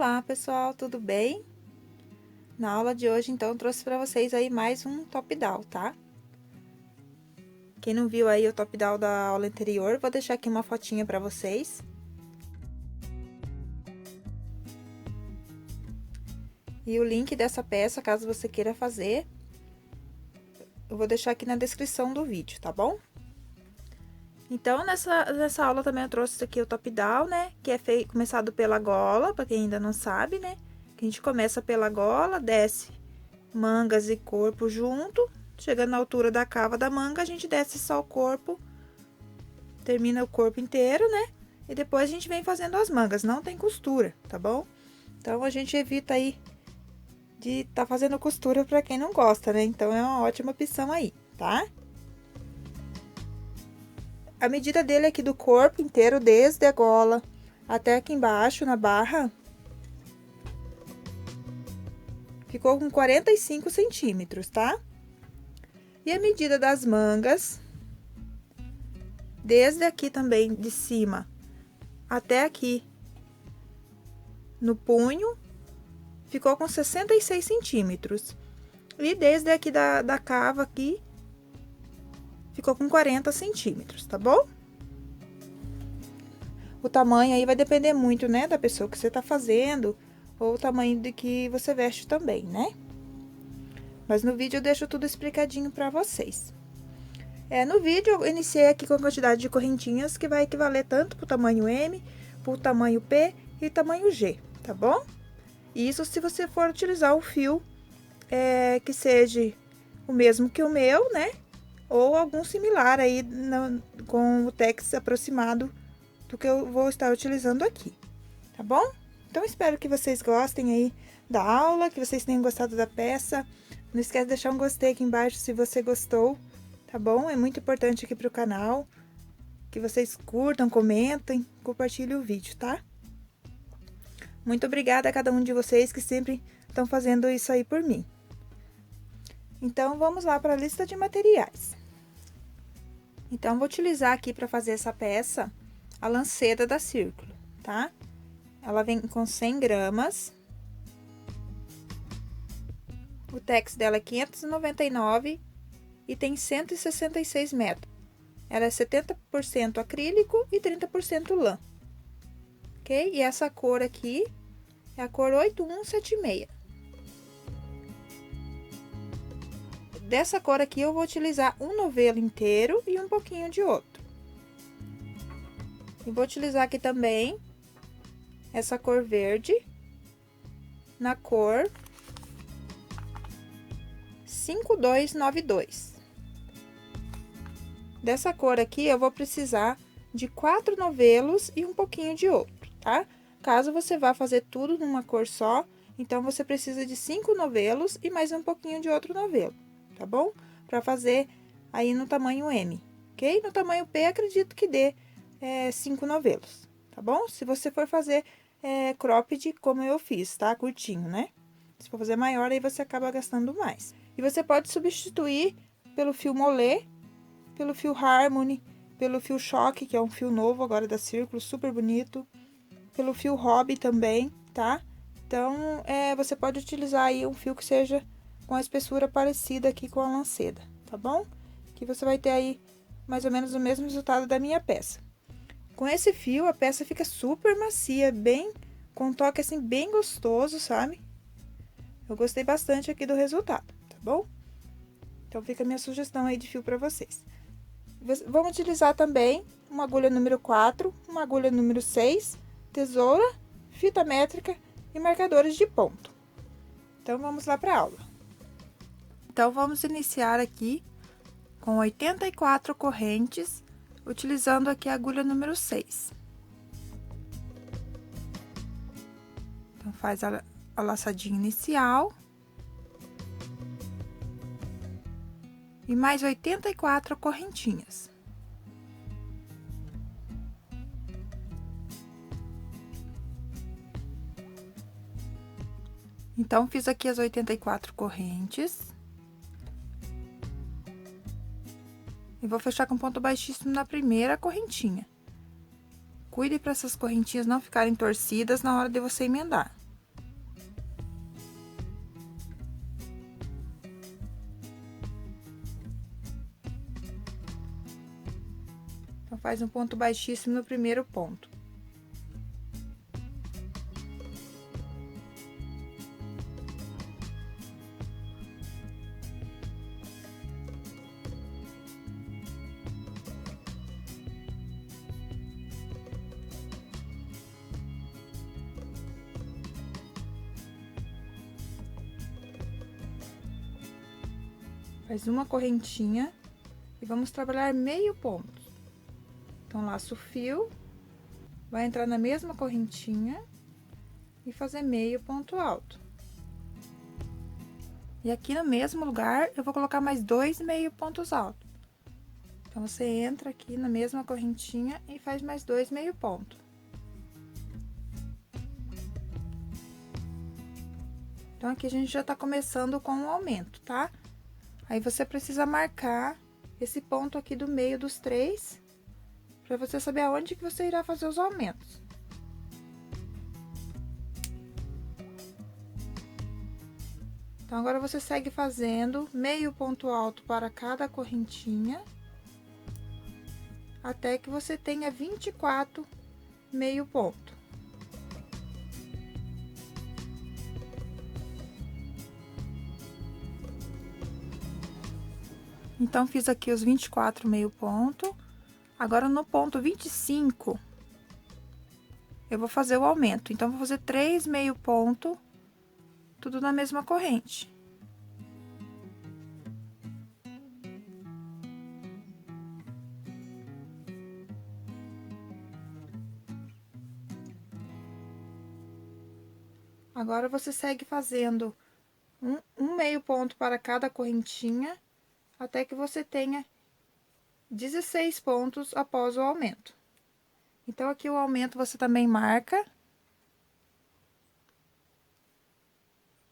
Olá pessoal, tudo bem? Na aula de hoje, então, eu trouxe para vocês aí mais um top down, tá? Quem não viu aí o top down da aula anterior, vou deixar aqui uma fotinha para vocês. E o link dessa peça, caso você queira fazer, eu vou deixar aqui na descrição do vídeo, tá bom? Então, nessa aula também eu trouxe aqui o top down, né? Que é começado pela gola, para quem ainda não sabe, né? Que a gente começa pela gola, desce mangas e corpo junto, chegando na altura da cava da manga, a gente desce só o corpo, termina o corpo inteiro, né? E depois a gente vem fazendo as mangas, não tem costura, tá bom? Então, a gente evita aí de tá fazendo costura para quem não gosta, né? Então, é uma ótima opção aí, tá? A medida dele aqui do corpo inteiro, desde a gola até aqui embaixo, na barra, ficou com 45 centímetros, tá? E a medida das mangas, desde aqui também de cima até aqui no punho, ficou com 66 centímetros. E desde aqui da cava aqui, ficou com 40 centímetros, tá bom? O tamanho aí vai depender muito, né, da pessoa que você tá fazendo, ou o tamanho de que você veste também, né? Mas no vídeo eu deixo tudo explicadinho pra vocês. No vídeo eu iniciei aqui com a quantidade de correntinhas que vai equivaler tanto pro tamanho M, pro tamanho P e tamanho G, tá bom? Isso se você for utilizar o fio que seja o mesmo que o meu, né? Ou algum similar aí com o tex aproximado do que eu vou estar utilizando aqui, tá bom? Então, espero que vocês gostem aí da aula, que vocês tenham gostado da peça. Não esquece de deixar um gostei aqui embaixo se você gostou, tá bom? É muito importante aqui pro canal, que vocês curtam, comentem, compartilhem o vídeo, tá? Muito obrigada a cada um de vocês que sempre estão fazendo isso aí por mim. Então, vamos lá para a lista de materiais. Então, vou utilizar aqui para fazer essa peça a lanceta da Círculo, tá? Ela vem com 100 gramas. O tex dela é 599 e tem 166 metros. Ela é 70% acrílico e 30% lã, ok? E essa cor aqui é a cor 8176. Dessa cor aqui, eu vou utilizar um novelo inteiro e um pouquinho de outro. E vou utilizar aqui também essa cor verde, na cor 5292. Dessa cor aqui, eu vou precisar de 4 novelos e um pouquinho de outro, tá? Caso você vá fazer tudo numa cor só, então, você precisa de 5 novelos e mais um pouquinho de outro novelo, tá bom? Pra fazer aí no tamanho M, ok? No tamanho P, acredito que dê 5 novelos, tá bom? Se você for fazer cropped, como eu fiz, tá? Curtinho, né? Se for fazer maior, aí você acaba gastando mais. E você pode substituir pelo fio molé, pelo fio Harmony, pelo fio choque, que é um fio novo agora da Círculo, super bonito. Pelo fio hobby também, tá? Então, você pode utilizar aí um fio que seja com a espessura parecida aqui com a lanceta, tá bom? Que você vai ter aí mais ou menos o mesmo resultado da minha peça. Com esse fio, a peça fica super macia, com um toque assim, bem gostoso, sabe? Eu gostei bastante aqui do resultado, tá bom? Então, fica a minha sugestão aí de fio pra vocês. Vamos utilizar também uma agulha número 4, uma agulha número 6, tesoura, fita métrica e marcadores de ponto. Então, vamos lá pra aula. Então, vamos iniciar aqui com 84 correntes, utilizando aqui a agulha número 6. Então, faz a laçadinha inicial. E mais 84 correntinhas. Então, fiz aqui as 84 correntes. E vou fechar com ponto baixíssimo na primeira correntinha. Cuide para essas correntinhas não ficarem torcidas na hora de você emendar. Então, faz um ponto baixíssimo no primeiro ponto. Faz uma correntinha e vamos trabalhar meio ponto. Então, laço o fio, vai entrar na mesma correntinha e fazer meio ponto alto. E aqui no mesmo lugar, eu vou colocar mais 2 meio pontos altos. Então, você entra aqui na mesma correntinha e faz mais 2 meio ponto. Então, aqui a gente já tá começando com o aumento, tá? Aí, você precisa marcar esse ponto aqui do meio dos 3, para você saber aonde que você irá fazer os aumentos. Então, agora você segue fazendo meio ponto alto para cada correntinha, até que você tenha 24 meio ponto. Então, fiz aqui os 24 meio ponto. Agora, no ponto 25, eu vou fazer o aumento. Então, vou fazer 3 meio ponto, tudo na mesma corrente. Agora, você segue fazendo um meio ponto para cada correntinha, até que você tenha 16 pontos após o aumento. Então, aqui o aumento você também marca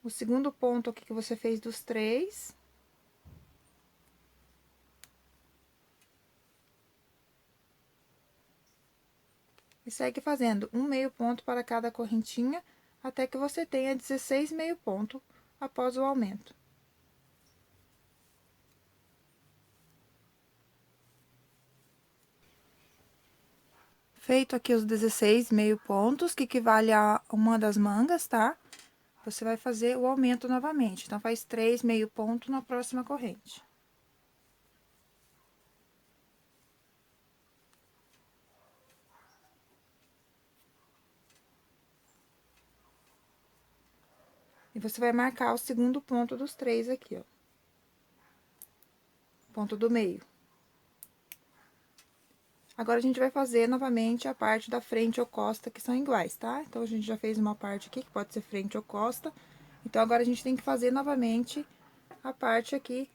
o segundo ponto aqui que você fez dos 3. E segue fazendo um meio ponto para cada correntinha, até que você tenha 16 meio ponto após o aumento. Feito aqui os 16 meio pontos, que equivale a uma das mangas, tá? Você vai fazer o aumento novamente. Então, faz 3 meio ponto na próxima corrente. E você vai marcar o segundo ponto dos 3 aqui, ó. Ponto do meio. Agora, a gente vai fazer novamente a parte da frente ou costa, que são iguais, tá? Então, a gente já fez uma parte aqui, que pode ser frente ou costa. Então, agora, a gente tem que fazer novamente a parte aqui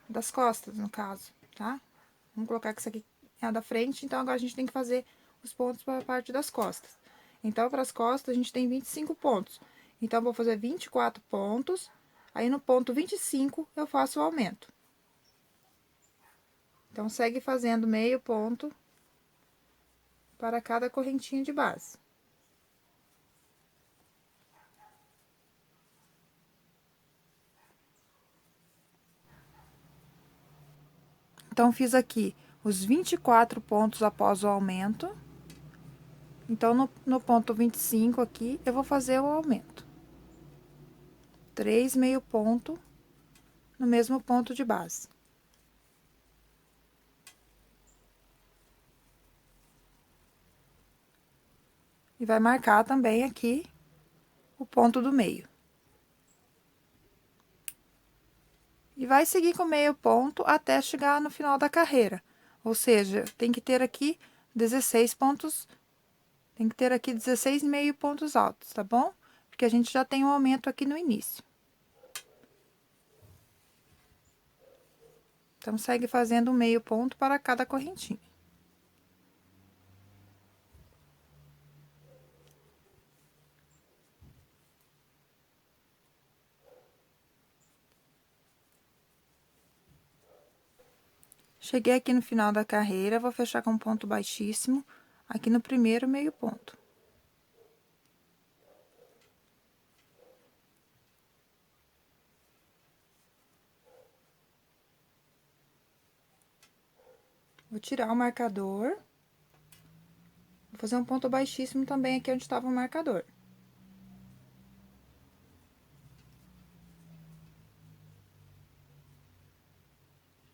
das costas, no caso, tá? Vamos colocar que isso aqui é a da frente, então, agora a gente tem que fazer os pontos para a parte das costas. Então, para as costas, a gente tem 25 pontos. Então, eu vou fazer 24 pontos, aí no ponto 25, eu faço o aumento. Então, segue fazendo meio ponto para cada correntinha de base. Então, fiz aqui os 24 pontos após o aumento. Então, no ponto 25 aqui, eu vou fazer o aumento. 3 meio ponto no mesmo ponto de base. E vai marcar também aqui o ponto do meio. E vai seguir com meio ponto até chegar no final da carreira. Ou seja, tem que ter aqui 16 pontos, tem que ter aqui 16 meio pontos altos, tá bom? Porque a gente já tem um aumento aqui no início. Então, segue fazendo um meio ponto para cada correntinha. Cheguei aqui no final da carreira, vou fechar com um ponto baixíssimo, aqui no primeiro meio ponto. Vou tirar o marcador. Vou fazer um ponto baixíssimo também aqui onde estava o marcador.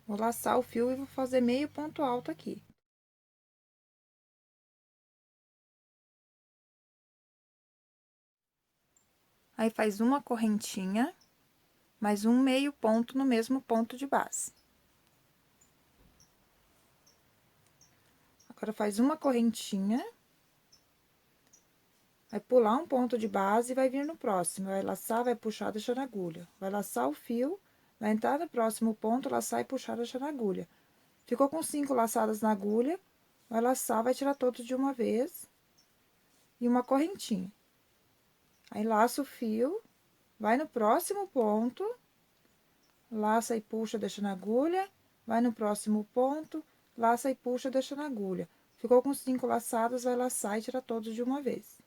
Vou laçar o fio e vou fazer meio ponto alto aqui. Aí, faz uma correntinha, mais um meio ponto no mesmo ponto de base. Agora, faz uma correntinha. Vai pular um ponto de base e vai vir no próximo. Vai laçar, vai puxar, deixando a agulha. Vai laçar o fio, vai entrar no próximo ponto, laçar e puxar, deixando a agulha. Ficou com 5 laçadas na agulha, vai laçar, vai tirar todos de uma vez. E uma correntinha. Aí, laça o fio, vai no próximo ponto, laça e puxa, deixando a agulha, vai no próximo ponto, laça e puxa, deixando a agulha. Ficou com 5 laçadas, vai laçar e tirar todos de uma vez.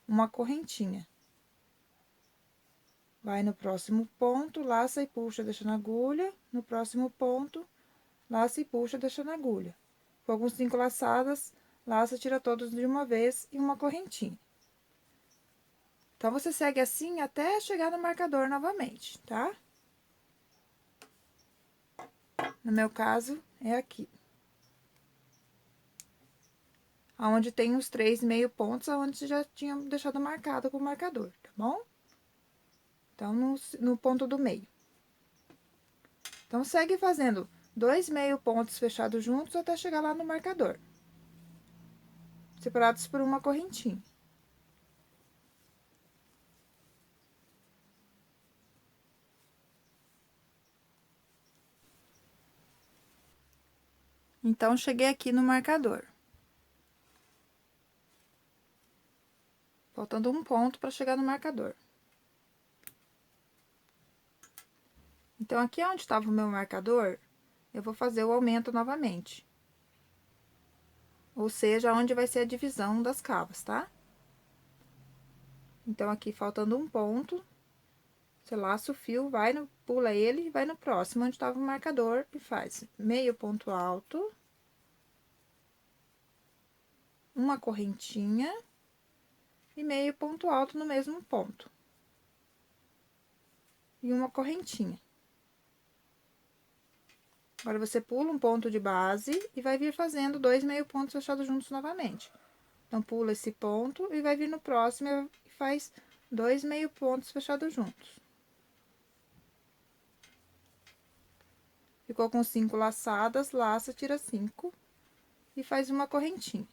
Uma correntinha. Vai no próximo ponto, laça e puxa, deixando a agulha, no próximo ponto, laça e puxa, deixando a agulha. Ficou com 5 laçadas, laça, tira todos de uma vez e uma correntinha. Então, você segue assim até chegar no marcador novamente, tá? No meu caso, é aqui. Aonde tem os 3 meio pontos, aonde você já tinha deixado marcado com o marcador, tá bom? Então, no ponto do meio. Então, segue fazendo 2 meio pontos fechados juntos até chegar lá no marcador. Separados por uma correntinha. Então, cheguei aqui no marcador. Faltando um ponto para chegar no marcador. Então, aqui onde estava o meu marcador, eu vou fazer o aumento novamente. Ou seja, onde vai ser a divisão das cavas, tá? Então, aqui faltando um ponto, você laça o fio, pula ele e vai no próximo, onde estava o marcador, e faz meio ponto alto, uma correntinha e meio ponto alto no mesmo ponto. E uma correntinha. Agora, você pula um ponto de base e vai vir fazendo 2 meio pontos fechados juntos novamente. Então, pula esse ponto e vai vir no próximo e faz 2 meio pontos fechados juntos. Ficou com 5 laçadas, laça, tira 5 e faz uma correntinha.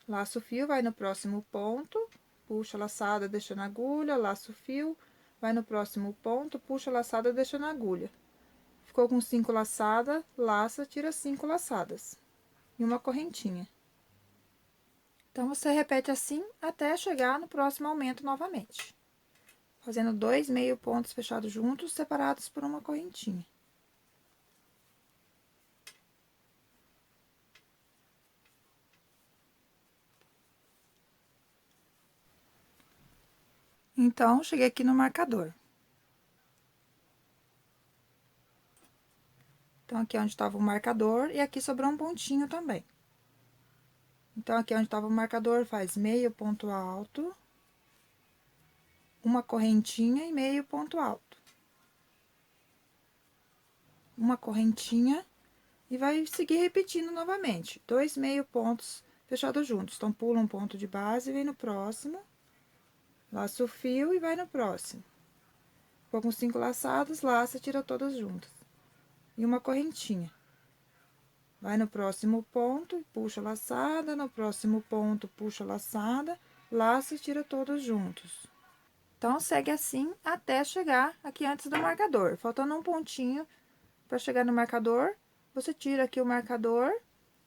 Laça o fio, vai no próximo ponto, puxa a laçada, deixando a agulha, laça o fio, vai no próximo ponto, puxa a laçada, deixando a agulha. Ficou com 5 laçadas, laça, tira 5 laçadas e uma correntinha. Então, você repete assim até chegar no próximo aumento novamente. Fazendo 2 meio pontos fechados juntos, separados por uma correntinha. Então, cheguei aqui no marcador. Então, aqui é onde estava o marcador e aqui sobrou um pontinho também. Então, aqui onde estava o marcador, faz meio ponto alto, uma correntinha e meio ponto alto. Uma correntinha e vai seguir repetindo novamente. 2 meio pontos fechados juntos. Então, pula um ponto de base e vem no próximo. Laça o fio e vai no próximo. Ficou com 5 laçadas, laça, tira todas juntas. E uma correntinha. Vai no próximo ponto, puxa a laçada, no próximo ponto, puxa a laçada, laça e tira todos juntos. Então, segue assim até chegar aqui antes do marcador. Faltando um pontinho para chegar no marcador, você tira aqui o marcador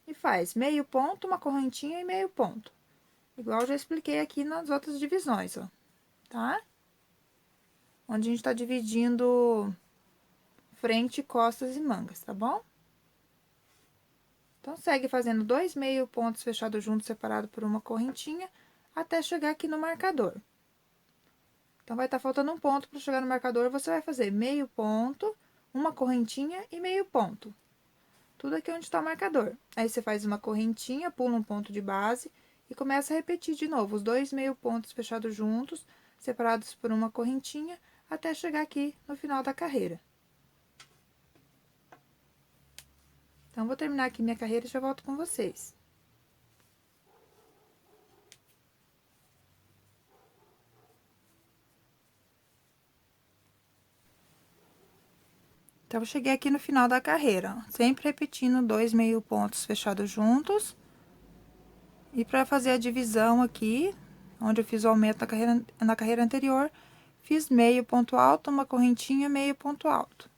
e faz meio ponto, uma correntinha e meio ponto. Igual eu já expliquei aqui nas outras divisões, ó, tá? Onde a gente tá dividindo frente, costas e mangas, tá bom? Então, segue fazendo 2 meio pontos fechados juntos, separado por uma correntinha, até chegar aqui no marcador. Então, vai estar faltando um ponto para chegar no marcador, você vai fazer meio ponto, uma correntinha e meio ponto. Tudo aqui onde tá o marcador. Aí, você faz uma correntinha, pula um ponto de base e começa a repetir de novo os dois meio pontos fechados juntos, separados por uma correntinha, até chegar aqui no final da carreira. Então, vou terminar aqui minha carreira e já volto com vocês. Então, eu cheguei aqui no final da carreira, ó, sempre repetindo dois meio pontos fechados juntos. E para fazer a divisão aqui, onde eu fiz o aumento na carreira anterior, fiz meio ponto alto, uma correntinha, meio ponto alto.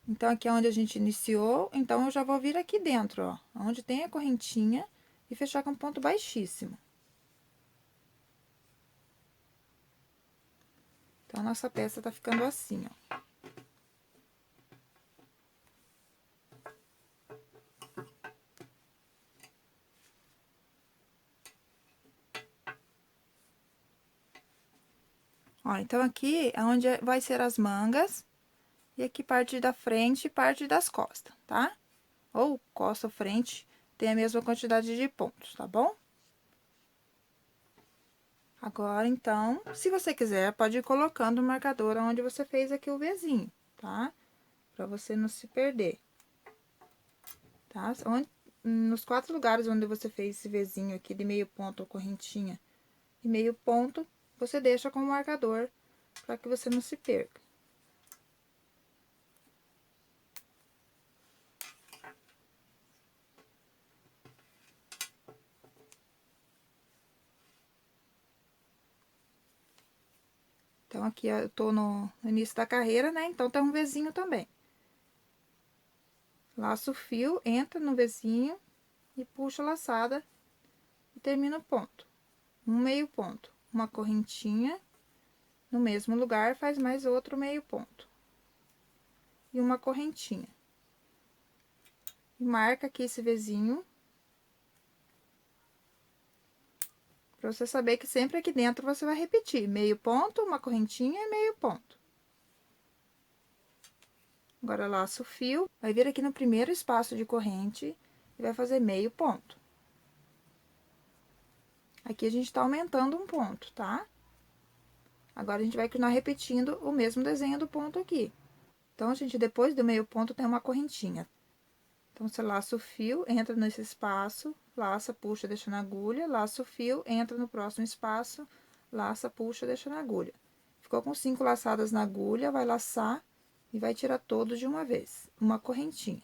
Então, aqui é onde a gente iniciou, então, eu já vou vir aqui dentro, ó, onde tem a correntinha, e fechar com ponto baixíssimo. Então, a nossa peça tá ficando assim, ó. Ó, então, aqui é onde vai ser as mangas, e aqui parte da frente e parte das costas, tá? Ou costa ou frente, tem a mesma quantidade de pontos, tá bom? Agora, então, se você quiser, pode ir colocando o marcador onde você fez aqui o Vzinho, tá? Pra você não se perder, tá? Nos 4 lugares onde você fez esse Vzinho aqui de meio ponto ou correntinha e meio ponto, você deixa com o marcador para que você não se perca. Então, aqui eu tô no início da carreira, né? Então, tem um Vzinho também. Laço o fio, entra no Vzinho e puxa a laçada e termina o ponto. Um meio ponto, uma correntinha, no mesmo lugar, faz mais outro meio ponto. E uma correntinha. E marca aqui esse Vzinho. Pra você saber que sempre aqui dentro você vai repetir meio ponto, uma correntinha e meio ponto. Agora, laço o fio, vai vir aqui no primeiro espaço de corrente e vai fazer meio ponto. Aqui a gente tá aumentando um ponto, tá? Agora, a gente vai continuar repetindo o mesmo desenho do ponto aqui. Então, gente, depois do meio ponto tem uma correntinha. Então, você laça o fio, entra nesse espaço, laça, puxa, deixa na agulha, laça o fio, entra no próximo espaço, laça, puxa, deixa na agulha. Ficou com 5 laçadas na agulha, vai laçar e vai tirar todos de uma vez, uma correntinha.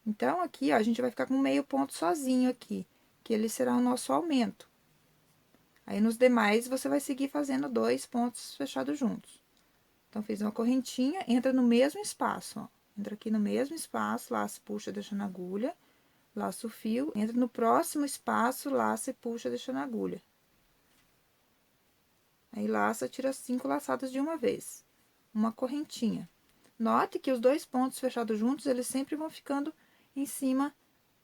Então, aqui, ó, a gente vai ficar com meio ponto sozinho aqui, que ele será o nosso aumento. Aí, nos demais, você vai seguir fazendo 2 pontos fechados juntos. Então, fiz uma correntinha, entra no mesmo espaço, ó. Entra aqui no mesmo espaço, laça, puxa, deixa na agulha, laça o fio, entra no próximo espaço, laça e puxa, deixa na agulha. Aí, laça, tira 5 laçadas de uma vez, uma correntinha. Note que os 2 pontos fechados juntos, eles sempre vão ficando em cima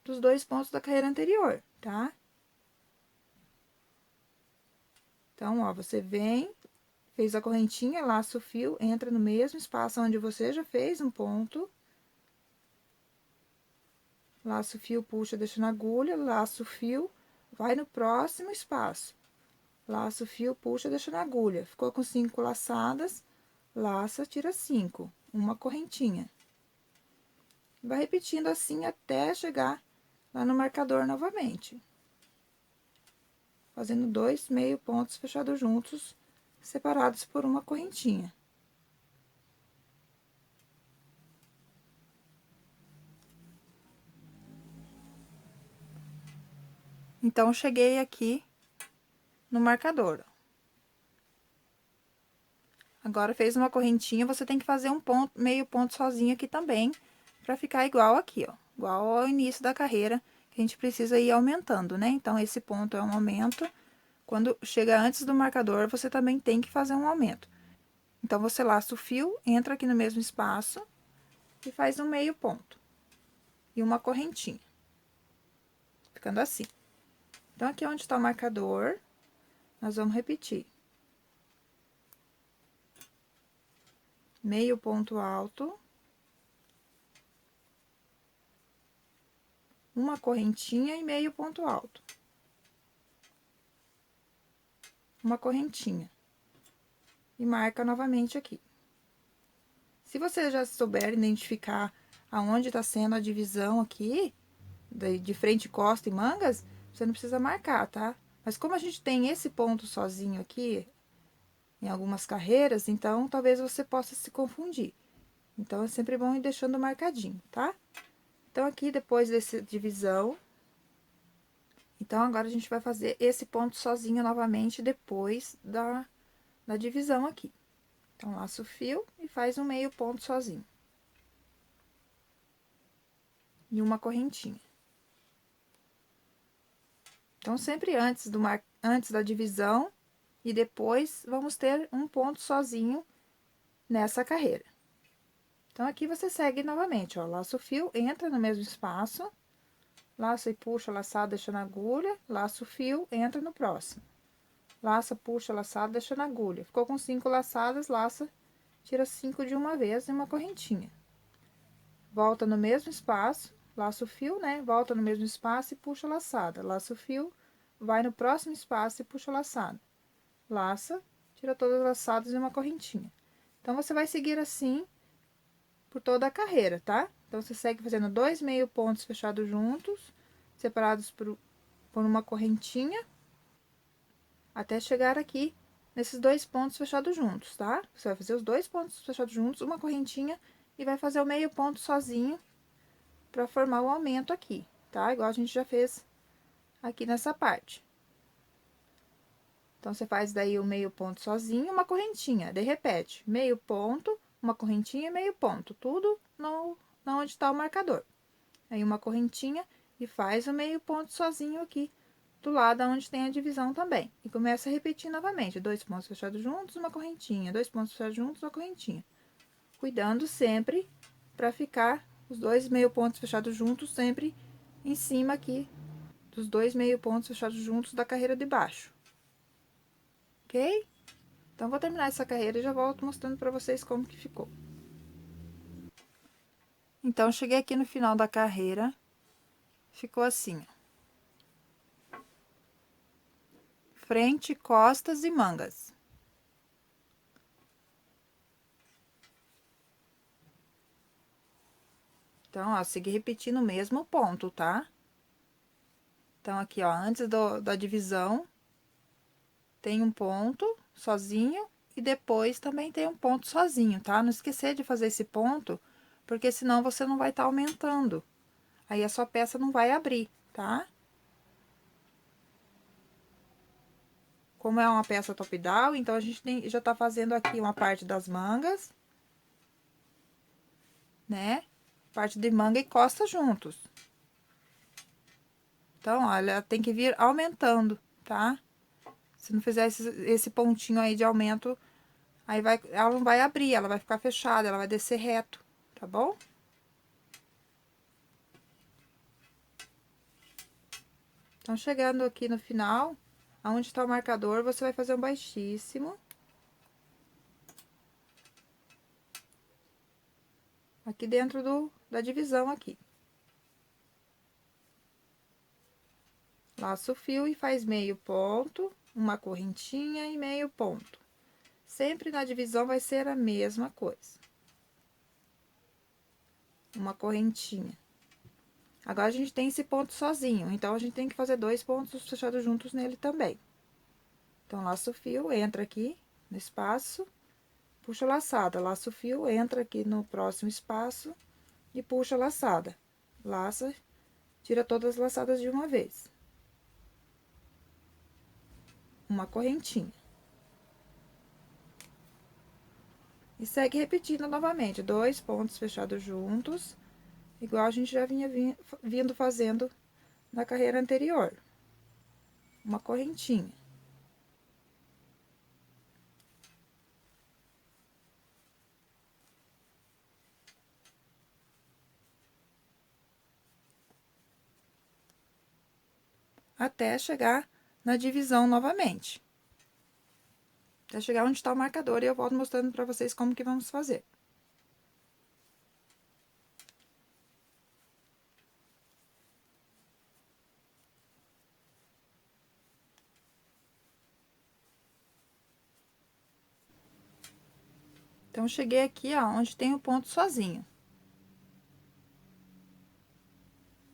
dos 2 pontos da carreira anterior, tá? Então, ó, você vem, fez a correntinha, laça o fio, entra no mesmo espaço onde você já fez um ponto. Laço o fio, puxa, deixa na agulha, laço o fio, vai no próximo espaço. Laço o fio, puxa, deixa na agulha. Ficou com 5 laçadas, laça, tira 5, uma correntinha. Vai repetindo assim até chegar lá no marcador novamente. Fazendo 2 meio pontos fechados juntos, separados por uma correntinha. Então, cheguei aqui no marcador. Agora, fez uma correntinha, você tem que fazer um ponto, meio ponto sozinho aqui também, pra ficar igual aqui, ó. Igual ao início da carreira, que a gente precisa ir aumentando, né? Então, esse ponto é um aumento. Quando chega antes do marcador, você também tem que fazer um aumento. Então, você laça o fio, entra aqui no mesmo espaço e faz um meio ponto. E uma correntinha. Ficando assim. Então, aqui onde tá o marcador, nós vamos repetir. meio ponto alto, uma correntinha e meio ponto alto, uma correntinha, e marca novamente aqui. Se você já souber identificar aonde tá sendo a divisão aqui, de frente, costa e mangas, você não precisa marcar, tá? Mas como a gente tem esse ponto sozinho aqui, em algumas carreiras, então talvez você possa se confundir. Então, é sempre bom ir deixando marcadinho, tá? Então, aqui, depois dessa divisão, então, agora a gente vai fazer esse ponto sozinho novamente depois da divisão aqui. Então, laça o fio e faz um meio ponto sozinho. E uma correntinha. Então, sempre antes da divisão e depois vamos ter um ponto sozinho nessa carreira. Então, aqui você segue novamente, ó, laça o fio, entra no mesmo espaço, laça e puxa, laçado, deixa na agulha, laça o fio, entra no próximo. Laça, puxa, laçado, deixa na agulha. Ficou com 5 laçadas, laça, tira 5 de uma vez em uma correntinha. Volta no mesmo espaço, laça o fio, né? Volta no mesmo espaço e puxa a laçada. Laça o fio, vai no próximo espaço e puxa a laçada. Laça, tira todas as laçadas em uma correntinha. Então, você vai seguir assim por toda a carreira, tá? Então, você segue fazendo 2 meio pontos fechados juntos, separados por uma correntinha, até chegar aqui nesses 2 pontos fechados juntos, tá? Você vai fazer os 2 pontos fechados juntos, uma correntinha, e vai fazer o meio ponto sozinho para formar o aumento aqui, tá? Igual a gente já fez aqui nessa parte. Então, você faz daí o meio ponto sozinho, uma correntinha, daí repete, meio ponto, uma correntinha e meio ponto, tudo onde tá o marcador. Aí, uma correntinha e faz o meio ponto sozinho aqui, do lado onde tem a divisão também. E começa a repetir novamente, 2 pontos fechados juntos, uma correntinha, 2 pontos fechados juntos, uma correntinha. Cuidando sempre para ficar os 2 meio pontos fechados juntos sempre em cima aqui dos 2 meio pontos fechados juntos da carreira de baixo. Ok? Então, vou terminar essa carreira e já volto mostrando para vocês como que ficou. Então, cheguei aqui no final da carreira, ficou assim, ó. Frente, costas e mangas. Então, ó, segui repetindo o mesmo ponto, tá? Então, aqui, ó, antes da divisão, tem um ponto sozinho e depois também tem um ponto sozinho, tá? Não esquecer de fazer esse ponto, porque senão você não vai estar aumentando. Aí, a sua peça não vai abrir, tá? Como é uma peça top-down, então, a gente já tá fazendo aqui uma parte das mangas, né? Parte de manga e costa juntos. Então, olha, tem que vir aumentando, tá? Se não fizer esse pontinho aí de aumento, aí ela não vai abrir, ela vai ficar fechada, ela vai descer reto, tá bom? Então, chegando aqui no final, aonde tá o marcador, você vai fazer um baixíssimo. Aqui dentro da divisão aqui. Laça o fio e faz meio ponto, uma correntinha e meio ponto. Sempre na divisão vai ser a mesma coisa. Uma correntinha. Agora, a gente tem esse ponto sozinho, então, a gente tem que fazer 2 pontos fechados juntos nele também. Então, laça o fio, entra aqui no espaço, puxa a laçada, laça o fio, entra aqui no próximo espaço e puxa a laçada. Laça, tira todas as laçadas de uma vez. Uma correntinha. E segue repetindo novamente, 2 pontos fechados juntos, igual a gente já vinha vindo fazendo na carreira anterior. Uma correntinha. Até chegar na divisão novamente. Até chegar onde tá o marcador e eu volto mostrando pra vocês como que vamos fazer. Então, cheguei aqui, ó, onde tem o ponto sozinho.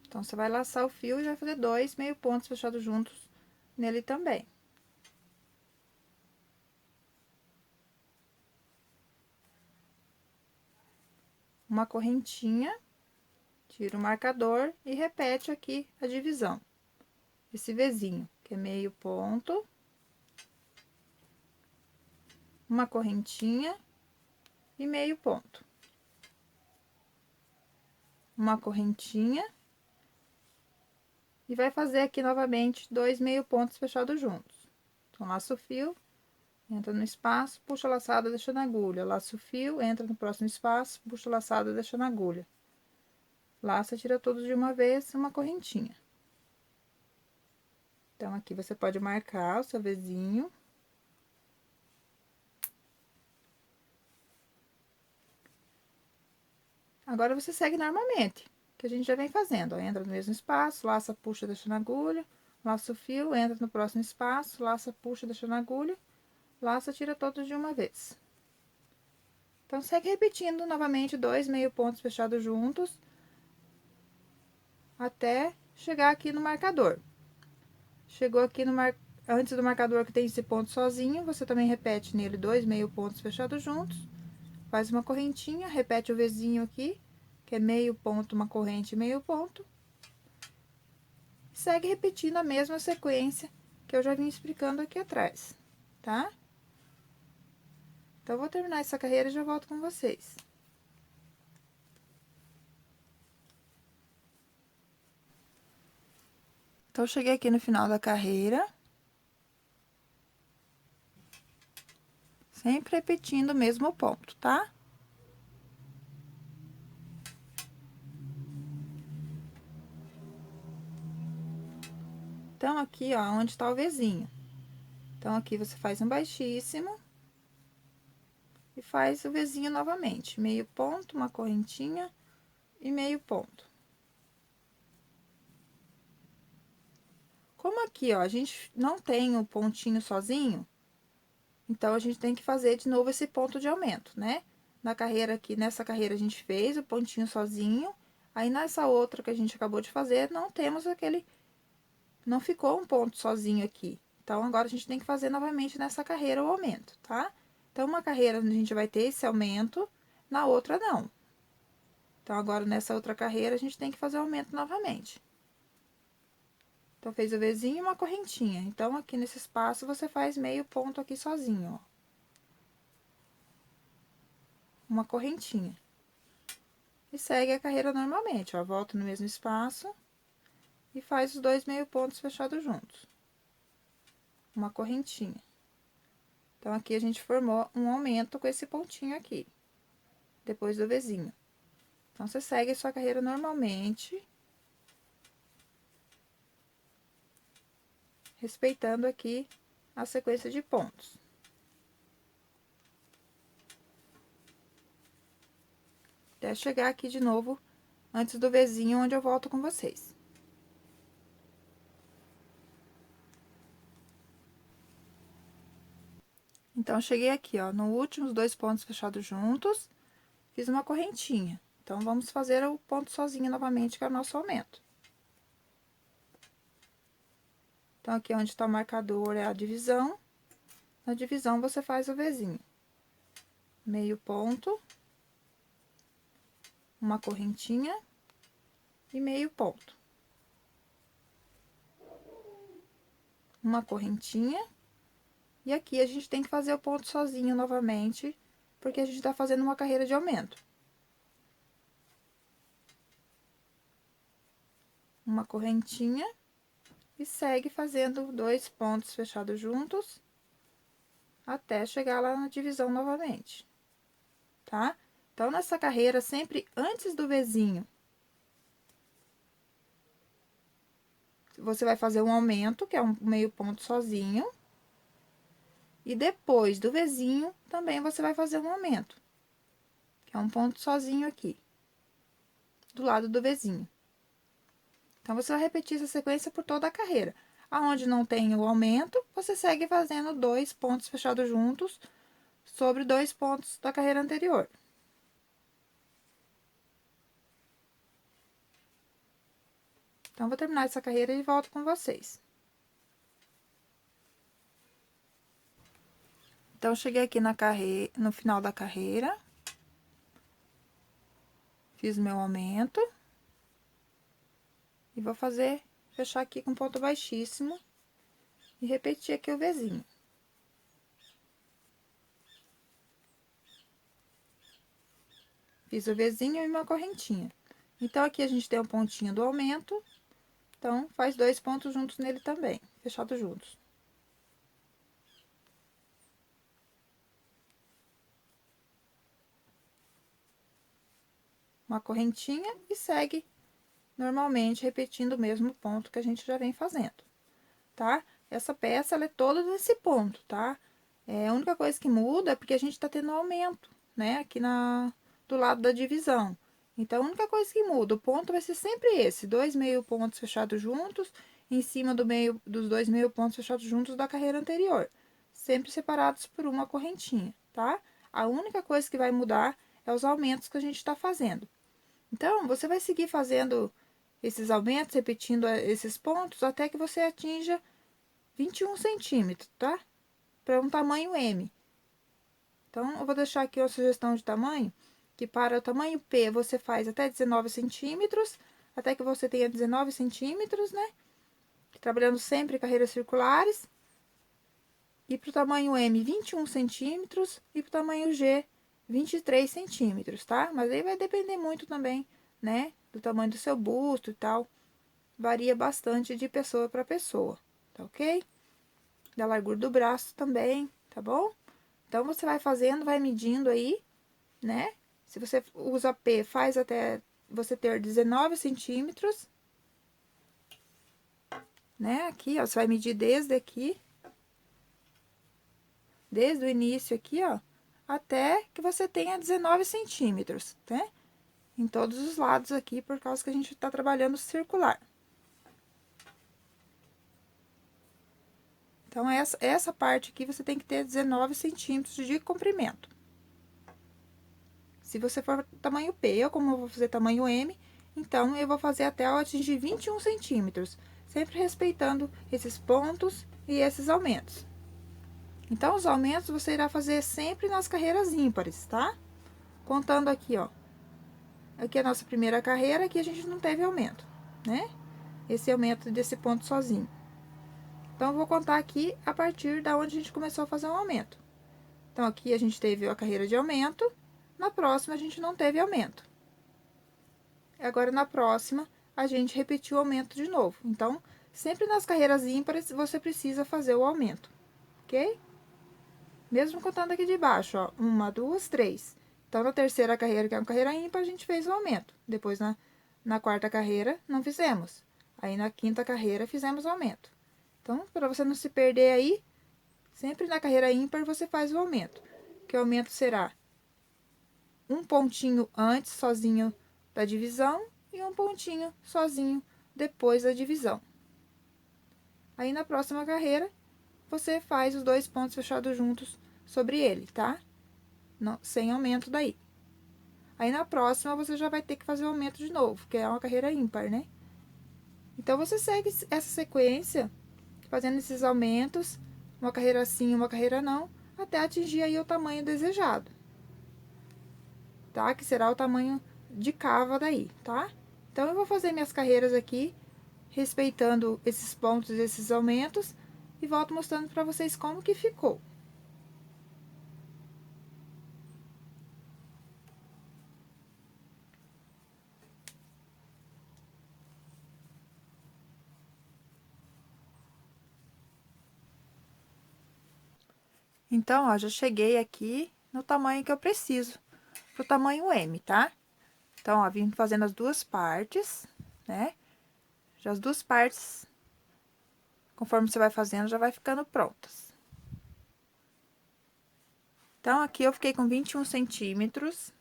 Então, você vai laçar o fio e vai fazer 2 meio pontos fechados juntos nele também. Uma correntinha, tira o marcador e repete aqui a divisão. Esse Vzinho, que é meio ponto. Uma correntinha e meio ponto. Uma correntinha. E vai fazer aqui novamente 2 meio pontos fechados juntos. Então, laça o fio, entra no espaço, puxa a laçada, deixa na agulha. Laça o fio, entra no próximo espaço, puxa a laçada, deixa na agulha. Laça, tira todos de uma vez, uma correntinha. Então, aqui você pode marcar o seu Vzinho. Agora, você segue normalmente, que a gente já vem fazendo. Ó, entra no mesmo espaço, laça, puxa, deixa na agulha. Laça o fio, entra no próximo espaço, laça, puxa, deixa na agulha. Laça, tira todos de uma vez. Então, segue repetindo novamente 2 meio pontos fechados juntos, até chegar aqui no marcador. Chegou aqui antes do marcador que tem esse ponto sozinho, você também repete nele 2 meio pontos fechados juntos, faz uma correntinha, repete o Vzinho aqui, que é meio ponto, uma corrente, meio ponto. Segue repetindo a mesma sequência que eu já vim explicando aqui atrás, tá? Então, eu vou terminar essa carreira e já volto com vocês. Então, eu cheguei aqui no final da carreira. Sempre repetindo o mesmo ponto, tá? Então, aqui, ó, onde tá o Vzinho. Então, aqui você faz um baixíssimo. E faz o Vzinho novamente. Meio ponto, uma correntinha e meio ponto. Como aqui, ó, a gente não tem o pontinho sozinho, então, a gente tem que fazer de novo esse ponto de aumento, né? Na carreira aqui, nessa carreira, a gente fez o pontinho sozinho. Aí, nessa outra que a gente acabou de fazer, não temos aquele... Não ficou um ponto sozinho aqui. Então, agora, a gente tem que fazer novamente nessa carreira o aumento, tá? Então, uma carreira a gente vai ter esse aumento, na outra não. Então, agora, nessa outra carreira, a gente tem que fazer o aumento novamente. Então, fez o Vzinho e uma correntinha. Então, aqui nesse espaço, você faz meio ponto aqui sozinho, ó. Uma correntinha. E segue a carreira normalmente, ó. Volta no mesmo espaço e faz os 2 meio pontos fechados juntos. Uma correntinha. Então, aqui a gente formou um aumento com esse pontinho aqui, depois do Vzinho. Então, você segue a sua carreira normalmente, respeitando aqui a sequência de pontos. Até chegar aqui de novo, antes do Vzinho, onde eu volto com vocês. Então, cheguei aqui, ó, no último, os 2 pontos fechados juntos, fiz uma correntinha. Então, vamos fazer o ponto sozinho novamente, que é o nosso aumento. Então, aqui onde tá o marcador é a divisão. Na divisão, você faz o Vzinho. Meio ponto, uma correntinha e meio ponto. Uma correntinha. E aqui, a gente tem que fazer o ponto sozinho novamente, porque a gente tá fazendo uma carreira de aumento. Uma correntinha. E segue fazendo 2 pontos fechados juntos, até chegar lá na divisão novamente, tá? Então, nessa carreira, sempre antes do Vzinho, você vai fazer um aumento, que é um meio ponto sozinho. E depois do Vzinho, também você vai fazer um aumento, que é um ponto sozinho aqui, do lado do Vzinho. Então, você vai repetir essa sequência por toda a carreira. Aonde não tem o aumento, você segue fazendo 2 pontos fechados juntos sobre 2 pontos da carreira anterior. Então, vou terminar essa carreira e volto com vocês. Então, cheguei aqui no final da carreira. Fiz meu aumento. E vou fechar aqui com ponto baixíssimo. E repetir aqui o Vzinho. Fiz o Vzinho e uma correntinha. Então, aqui a gente tem um pontinho do aumento. Então, faz 2 pontos juntos nele também, fechados juntos. Uma correntinha e segue normalmente repetindo o mesmo ponto que a gente já vem fazendo, tá? Essa peça, ela é toda nesse ponto, tá? A única coisa que muda é porque a gente tá tendo aumento, né? Aqui do lado da divisão. Então, a única coisa que muda, o ponto vai ser sempre esse, 2 meio pontos fechados juntos, em cima dos 2 meio pontos fechados juntos da carreira anterior. Sempre separados por uma correntinha, tá? A única coisa que vai mudar é os aumentos que a gente tá fazendo. Então, você vai seguir fazendo esses aumentos, repetindo esses pontos, até que você atinja 21 centímetros, tá? Para um tamanho M. Então, eu vou deixar aqui uma sugestão de tamanho, que para o tamanho P, você faz até 19 centímetros, até que você tenha 19 centímetros, né? Trabalhando sempre carreiras circulares. E para o tamanho M, 21 centímetros, e para o tamanho G, 23 centímetros, tá? Mas aí vai depender muito também, né, do tamanho do seu busto e tal. Varia bastante de pessoa para pessoa, tá ok? Da largura do braço também, tá bom? Então, você vai fazendo, vai medindo aí, né? Se você usa P, faz até você ter 19 centímetros, né? Aqui, ó, você vai medir desde aqui, desde o início aqui, ó, até que você tenha 19 centímetros, né? Em todos os lados aqui, por causa que a gente tá trabalhando circular. Então, essa parte aqui você tem que ter 19 centímetros de comprimento. Se você for tamanho P, eu como eu vou fazer tamanho M, então eu vou fazer até eu atingir 21 centímetros, sempre respeitando esses pontos e esses aumentos. Então, os aumentos você irá fazer sempre nas carreiras ímpares, tá? Contando aqui, ó. Aqui é a nossa primeira carreira, aqui a gente não teve aumento, né? Esse aumento desse ponto sozinho. Então, eu vou contar aqui a partir da onde a gente começou a fazer um aumento. Então, aqui a gente teve a carreira de aumento, na próxima a gente não teve aumento. Agora, na próxima, a gente repetiu o aumento de novo. Então, sempre nas carreiras ímpares, você precisa fazer o aumento, ok? Mesmo contando aqui de baixo, ó, 1, 2, 3. Então, na terceira carreira, que é uma carreira ímpar, a gente fez o aumento. Depois, na quarta carreira, não fizemos. Aí, na quinta carreira, fizemos o aumento. Então, para você não se perder aí, sempre na carreira ímpar, você faz o aumento. Que o aumento será um pontinho antes, sozinho, da divisão, e um pontinho sozinho depois da divisão. Aí, na próxima carreira, você faz os 2 pontos fechados juntos sobre ele, tá? Não, sem aumento daí. Aí, na próxima, você já vai ter que fazer o aumento de novo, que é uma carreira ímpar, né? Então, você segue essa sequência, fazendo esses aumentos, uma carreira sim, uma carreira não, até atingir aí o tamanho desejado, tá? Que será o tamanho de cava daí, tá? Então, eu vou fazer minhas carreiras aqui, respeitando esses pontos, esses aumentos, e volto mostrando pra vocês como que ficou. Então, ó, já cheguei aqui no tamanho que eu preciso, pro tamanho M, tá? Então, ó, vim fazendo as duas partes, né? Já as duas partes, conforme você vai fazendo, já vai ficando prontas. Então, aqui eu fiquei com 21 centímetros.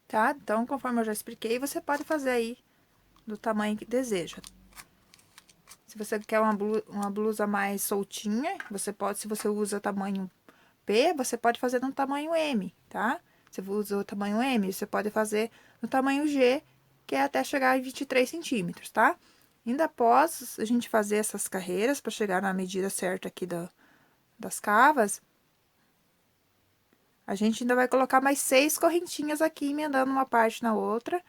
Tá? Então, conforme eu já expliquei, você pode fazer aí do tamanho que deseja. Se você quer uma blusa mais soltinha, você pode, se você usa tamanho P, você pode fazer no tamanho M, tá? Se você usa o tamanho M, você pode fazer no tamanho G, que é até chegar em 23 centímetros, tá? Ainda após a gente fazer essas carreiras, para chegar na medida certa aqui das cavas, a gente ainda vai colocar mais 6 correntinhas aqui, emendando uma parte na outra,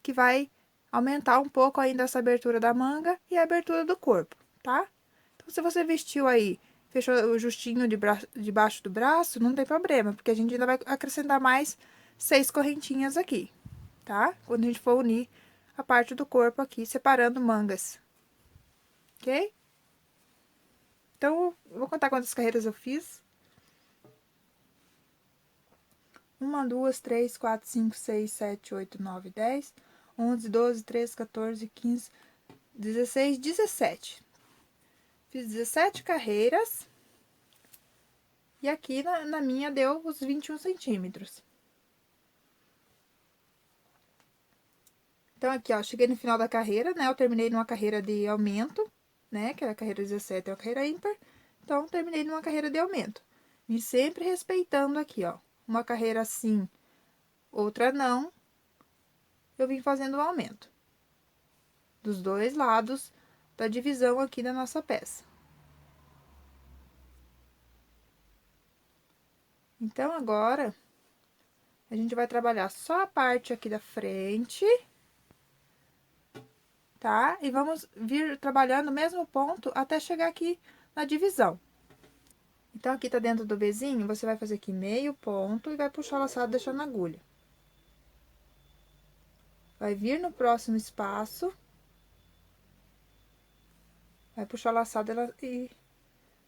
que vai aumentar um pouco ainda essa abertura da manga e a abertura do corpo, tá? Então, se você vestiu aí, fechou o justinho debaixo do braço, não tem problema, porque a gente ainda vai acrescentar mais 6 correntinhas aqui, tá? Quando a gente for unir a parte do corpo aqui, separando mangas, ok? Então, eu vou contar quantas carreiras eu fiz. 1, 2, 3, 4, 5, 6, 7, 8, 9, 10, 11, 12, 13, 14, 15, 16, 17. Fiz 17 carreiras. E aqui na minha deu os 21 centímetros. Então, aqui, ó, cheguei no final da carreira, né? Eu terminei numa carreira de aumento, né? Que é a carreira 17, é a carreira ímpar. Então, terminei numa carreira de aumento. E sempre respeitando aqui, ó. Uma carreira assim, outra não. Eu vim fazendo o aumento. Dos dois lados da divisão aqui da nossa peça. Então, agora, a gente vai trabalhar só a parte aqui da frente, tá? E vamos vir trabalhando o mesmo ponto até chegar aqui na divisão. Então, aqui tá dentro do Vzinho, você vai fazer aqui meio ponto e vai puxar o laçado deixando a agulha. Vai vir no próximo espaço, vai puxar o laçado e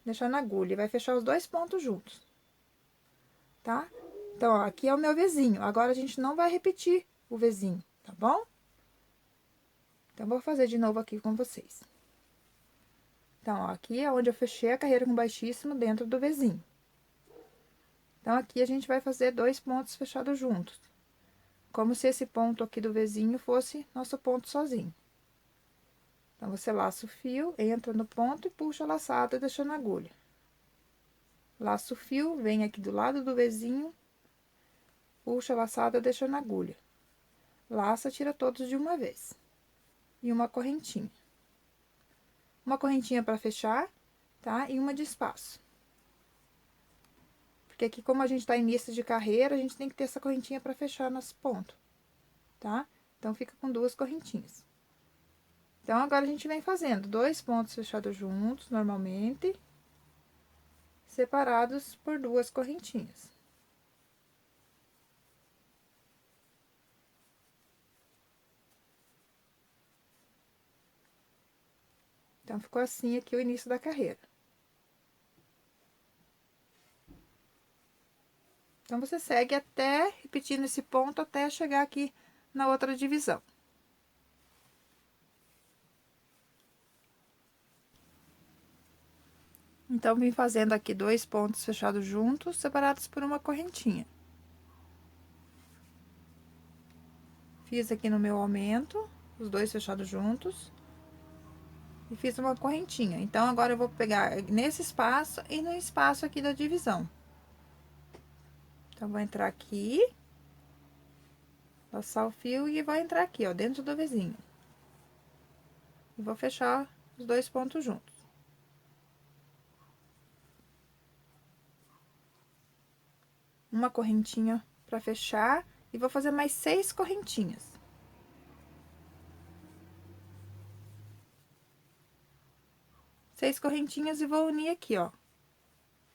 deixar na agulha. E vai fechar os dois pontos juntos, tá? Então, ó, aqui é o meu Vzinho. Agora, a gente não vai repetir o Vzinho, tá bom? Então, vou fazer de novo aqui com vocês. Então, ó, aqui é onde eu fechei a carreira com baixíssimo dentro do Vzinho. Então, aqui a gente vai fazer dois pontos fechados juntos. Como se esse ponto aqui do Vzinho fosse nosso ponto sozinho. Então, você laça o fio, entra no ponto e puxa a laçada, deixando a agulha. Laça o fio, vem aqui do lado do Vzinho, puxa a laçada, deixando a agulha. Laça, tira todos de uma vez. E uma correntinha. Uma correntinha para fechar, tá? E uma de espaço. Porque aqui, como a gente tá em início de carreira, a gente tem que ter essa correntinha para fechar nosso ponto, tá? Então, fica com duas correntinhas. Então, agora a gente vem fazendo dois pontos fechados juntos, normalmente, separados por duas correntinhas. Então, ficou assim aqui o início da carreira. Então, você segue até, repetindo esse ponto, até chegar aqui na outra divisão. Então, vim fazendo aqui dois pontos fechados juntos, separados por uma correntinha. Fiz aqui no meu aumento, os dois fechados juntos. E fiz uma correntinha. Então, agora eu vou pegar nesse espaço e no espaço aqui da divisão. Então, vou entrar aqui, passar o fio e vou entrar aqui, ó, dentro do Vzinho. E vou fechar os dois pontos juntos. Uma correntinha pra fechar e vou fazer mais 6 correntinhas. Seis correntinhas e vou unir aqui, ó.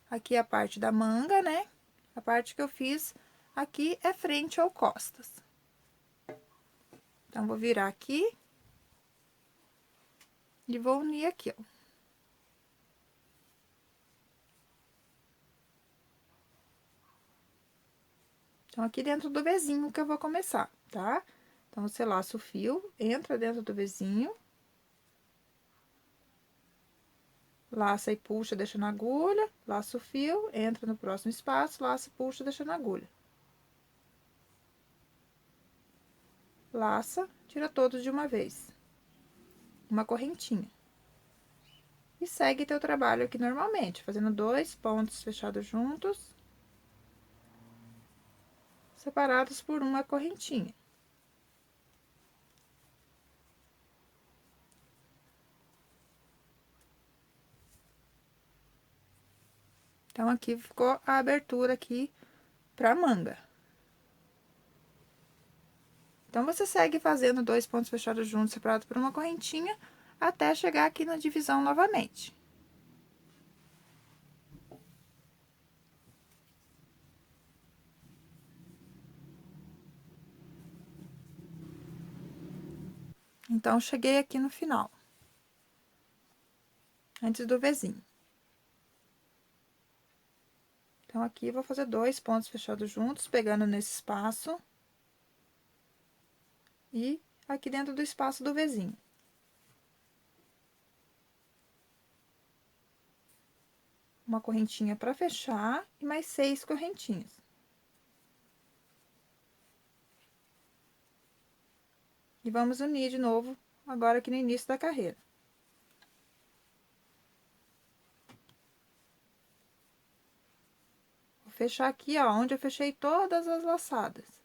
Aqui é a parte da manga, né? A parte que eu fiz aqui é frente ou costas. Então, vou virar aqui e vou unir aqui, ó. Então, aqui dentro do Vzinho que eu vou começar, tá? Então, você laça o fio, entra dentro do Vzinho. Laça e puxa, deixando a agulha, laça o fio, entra no próximo espaço, laça e puxa, deixando a agulha. Laça, tira todos de uma vez. Uma correntinha. E segue teu trabalho aqui normalmente, fazendo 2 pontos fechados juntos, separados por uma correntinha. Então, aqui ficou a abertura aqui pra manga. Então, você segue fazendo 2 pontos fechados juntos, separados por uma correntinha, até chegar aqui na divisão novamente. Então, cheguei aqui no final, antes do Vzinho. Então, aqui, vou fazer 2 pontos fechados juntos, pegando nesse espaço. E aqui dentro do espaço do Vzinho. Uma correntinha para fechar e mais 6 correntinhas. E vamos unir de novo, agora aqui no início da carreira. Vou fechar aqui, ó, onde eu fechei todas as laçadas.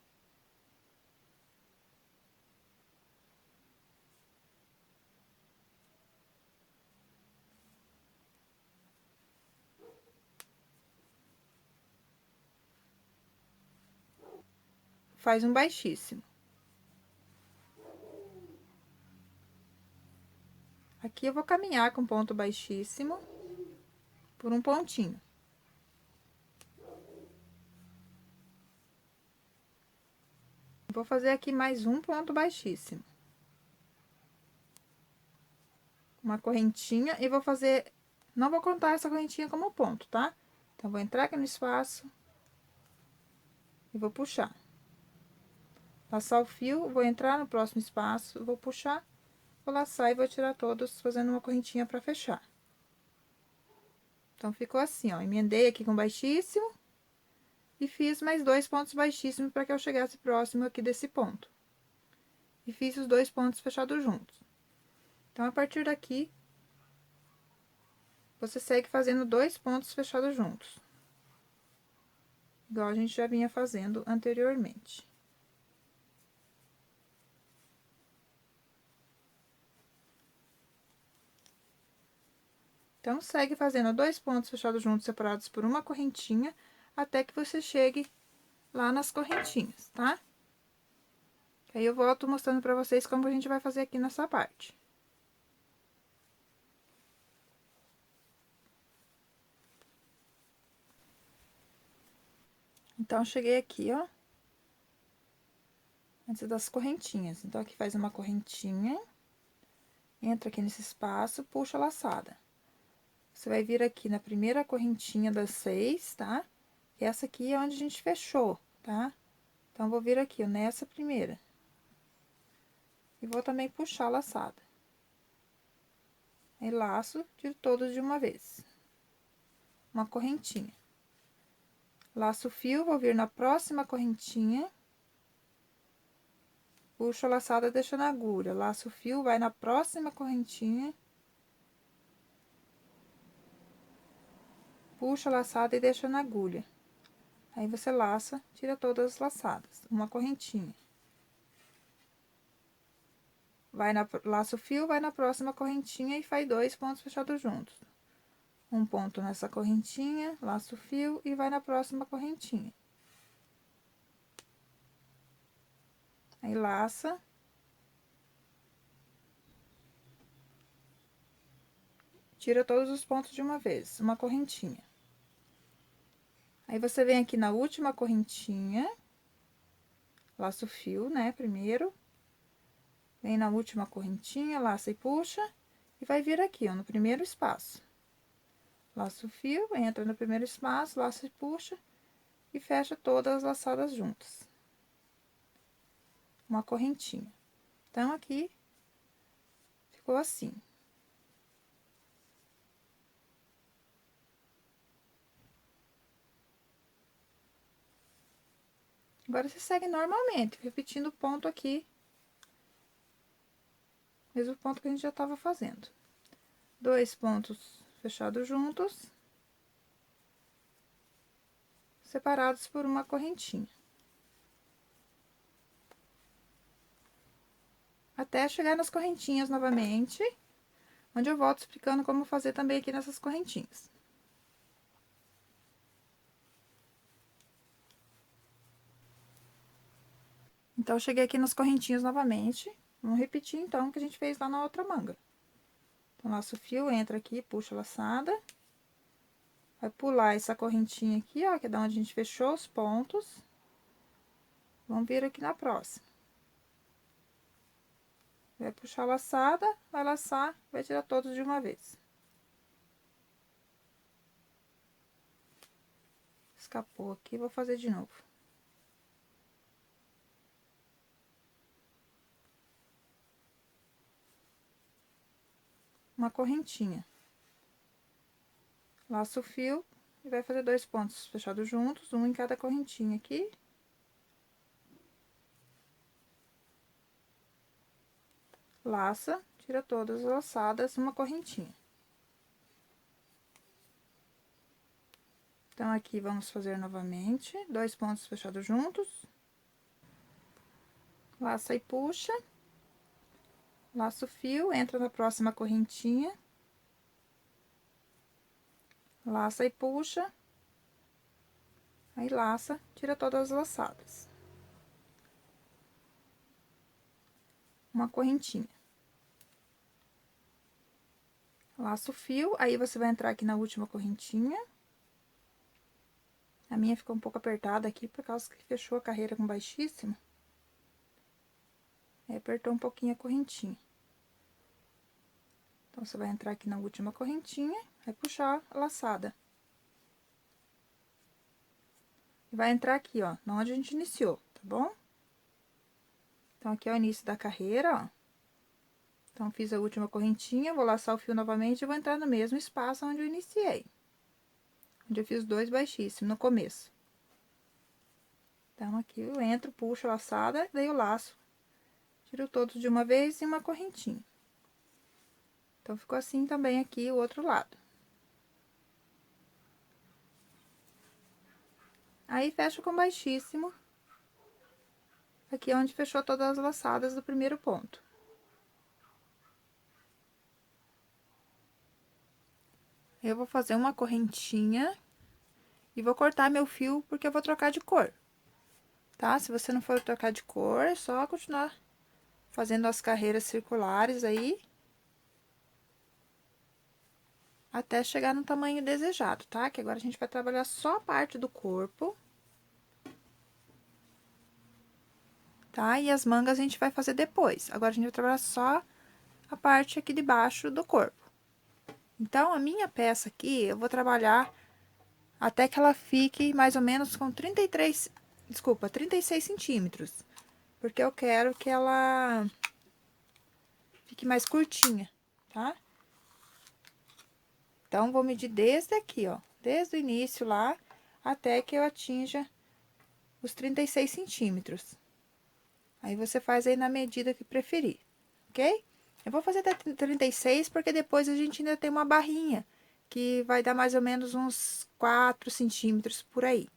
Faz um baixíssimo. Aqui eu vou caminhar com ponto baixíssimo por um pontinho. Vou fazer aqui mais um ponto baixíssimo. Uma correntinha e vou fazer... Não vou contar essa correntinha como ponto, tá? Então, vou entrar aqui no espaço e vou puxar. Passar o fio, vou entrar no próximo espaço, vou puxar, vou laçar e vou tirar todos, fazendo uma correntinha pra fechar. Então, ficou assim, ó, emendei aqui com baixíssimo e fiz mais 2 pontos baixíssimos para que eu chegasse próximo aqui desse ponto. E fiz os 2 pontos fechados juntos. Então, a partir daqui, você segue fazendo 2 pontos fechados juntos. Igual a gente já vinha fazendo anteriormente. Então, segue fazendo 2 pontos fechados juntos, separados por uma correntinha, até que você chegue lá nas correntinhas, tá? Aí, eu volto mostrando pra vocês como a gente vai fazer aqui nessa parte. Então, cheguei aqui, ó, antes das correntinhas. Então, aqui faz uma correntinha, entra aqui nesse espaço, puxa a laçada. Você vai vir aqui na primeira correntinha das 6, tá? E essa aqui é onde a gente fechou, tá? Então, vou vir aqui, ó, nessa primeira. E vou também puxar a laçada. Aí, laço, tiro todos de uma vez. Uma correntinha. Laço o fio, vou vir na próxima correntinha. Puxo a laçada deixando a agulha. Laço o fio, vai na próxima correntinha. Puxa a laçada e deixa na agulha. Aí, você laça, tira todas as laçadas. Uma correntinha. Laça o fio, vai na próxima correntinha e faz 2 pontos fechados juntos. Um ponto nessa correntinha, laça o fio e vai na próxima correntinha. Aí, laça. Tira todos os pontos de uma vez, uma correntinha. Aí, você vem aqui na última correntinha, laça o fio, né, primeiro. Vem na última correntinha, laça e puxa, e vai vir aqui, ó, no primeiro espaço. Laça o fio, entra no primeiro espaço, laça e puxa, e fecha todas as laçadas juntas. Uma correntinha. Então, aqui, ficou assim. Agora, você segue normalmente, repetindo o ponto aqui. Mesmo ponto que a gente já tava fazendo. 2 pontos fechados juntos. Separados por uma correntinha. Até chegar nas correntinhas novamente, onde eu volto explicando como fazer também aqui nessas correntinhas. Então, eu cheguei aqui nas correntinhas novamente. Vamos repetir, então, o que a gente fez lá na outra manga. Então, nosso fio entra aqui, puxa a laçada. Vai pular essa correntinha aqui, ó, que é da onde a gente fechou os pontos. Vamos vir aqui na próxima. Vai puxar a laçada, vai laçar, vai tirar todos de uma vez. Escapou aqui, vou fazer de novo. Uma correntinha. Laça o fio e vai fazer 2 pontos fechados juntos, um em cada correntinha aqui. Laça, tira todas as laçadas, uma correntinha. Então, aqui vamos fazer novamente 2 pontos fechados juntos. Laça e puxa. Laça o fio, entra na próxima correntinha. Laça e puxa. Aí, laça, tira todas as laçadas. Uma correntinha. Laça o fio, aí você vai entrar aqui na última correntinha. A minha ficou um pouco apertada aqui, por causa que fechou a carreira com baixíssimo. Aí, apertou um pouquinho a correntinha. Então, você vai entrar aqui na última correntinha, vai puxar a laçada. E vai entrar aqui, ó, onde a gente iniciou, tá bom? Então, aqui é o início da carreira, ó. Então, fiz a última correntinha, vou laçar o fio novamente e vou entrar no mesmo espaço onde eu iniciei. Onde eu fiz 2 baixíssimos no começo. Então, aqui eu entro, puxo a laçada, daí eu laço. Tiro todos de uma vez e uma correntinha. Então, ficou assim também aqui o outro lado. Aí, fecho com baixíssimo. Aqui é onde fechou todas as laçadas do primeiro ponto. Eu vou fazer uma correntinha e vou cortar meu fio porque eu vou trocar de cor, tá? Se você não for trocar de cor, é só continuar fazendo as carreiras circulares aí até chegar no tamanho desejado, tá? Que agora a gente vai trabalhar só a parte do corpo, tá? E as mangas a gente vai fazer depois. Agora, a gente vai trabalhar só a parte aqui de baixo do corpo. Então, a minha peça aqui, eu vou trabalhar até que ela fique mais ou menos com 36 centímetros. Porque eu quero que ela fique mais curtinha, tá? Então, vou medir desde aqui, ó. Desde o início lá, até que eu atinja os 36 centímetros. Aí, você faz aí na medida que preferir, ok? Eu vou fazer até 36, porque depois a gente ainda tem uma barrinha, que vai dar mais ou menos uns 4 centímetros por aí,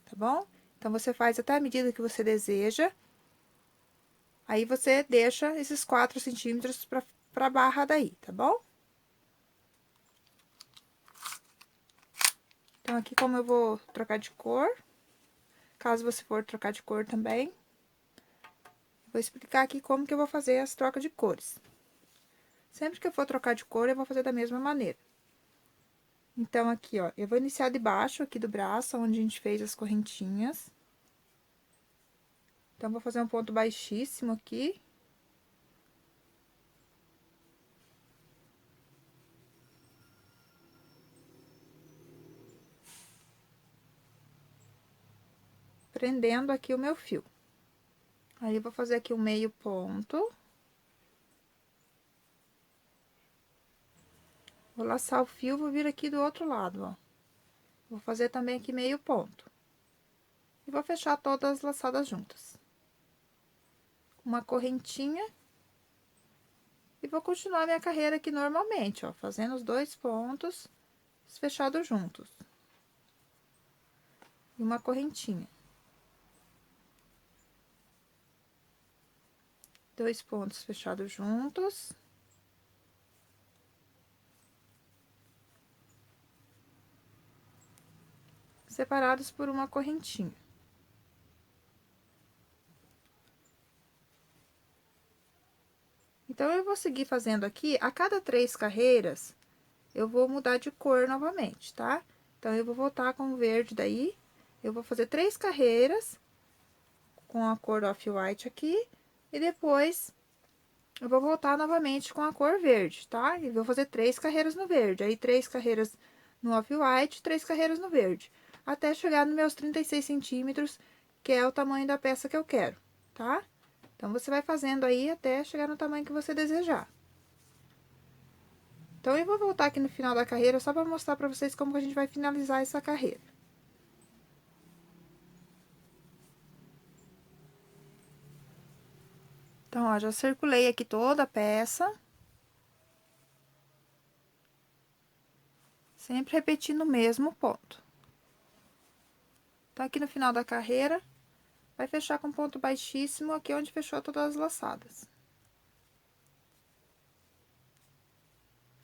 tá bom? Então, você faz até a medida que você deseja. Aí, você deixa esses 4 centímetros pra barra daí, tá bom? Então, aqui como eu vou trocar de cor, caso você for trocar de cor também, vou explicar aqui como que eu vou fazer as trocas de cores. Sempre que eu for trocar de cor, eu vou fazer da mesma maneira. Então, aqui, ó, eu vou iniciar de baixo aqui do braço, onde a gente fez as correntinhas. Então, vou fazer um ponto baixíssimo aqui. Prendendo aqui o meu fio. Aí, eu vou fazer aqui um meio ponto. Vou laçar o fio, vou vir aqui do outro lado, ó. Vou fazer também aqui meio ponto. E vou fechar todas as laçadas juntas. Uma correntinha. E vou continuar minha carreira aqui normalmente, ó, fazendo os 2 pontos fechados juntos. E uma correntinha. 2 pontos fechados juntos. Separados por uma correntinha. Então, eu vou seguir fazendo aqui, a cada 3 carreiras, eu vou mudar de cor novamente, tá? Então, eu vou voltar com o verde daí, eu vou fazer 3 carreiras com a cor off-white aqui, e depois eu vou voltar novamente com a cor verde, tá? E vou fazer 3 carreiras no verde, aí 3 carreiras no off-white, 3 carreiras no verde, até chegar nos meus 36 centímetros, que é o tamanho da peça que eu quero, tá? Então, você vai fazendo aí até chegar no tamanho que você desejar. Então, eu vou voltar aqui no final da carreira só para mostrar para vocês como que a gente vai finalizar essa carreira. Então, ó, já circulei aqui toda a peça. Sempre repetindo o mesmo ponto. Então, aqui no final da carreira, vai fechar com ponto baixíssimo aqui onde fechou todas as laçadas.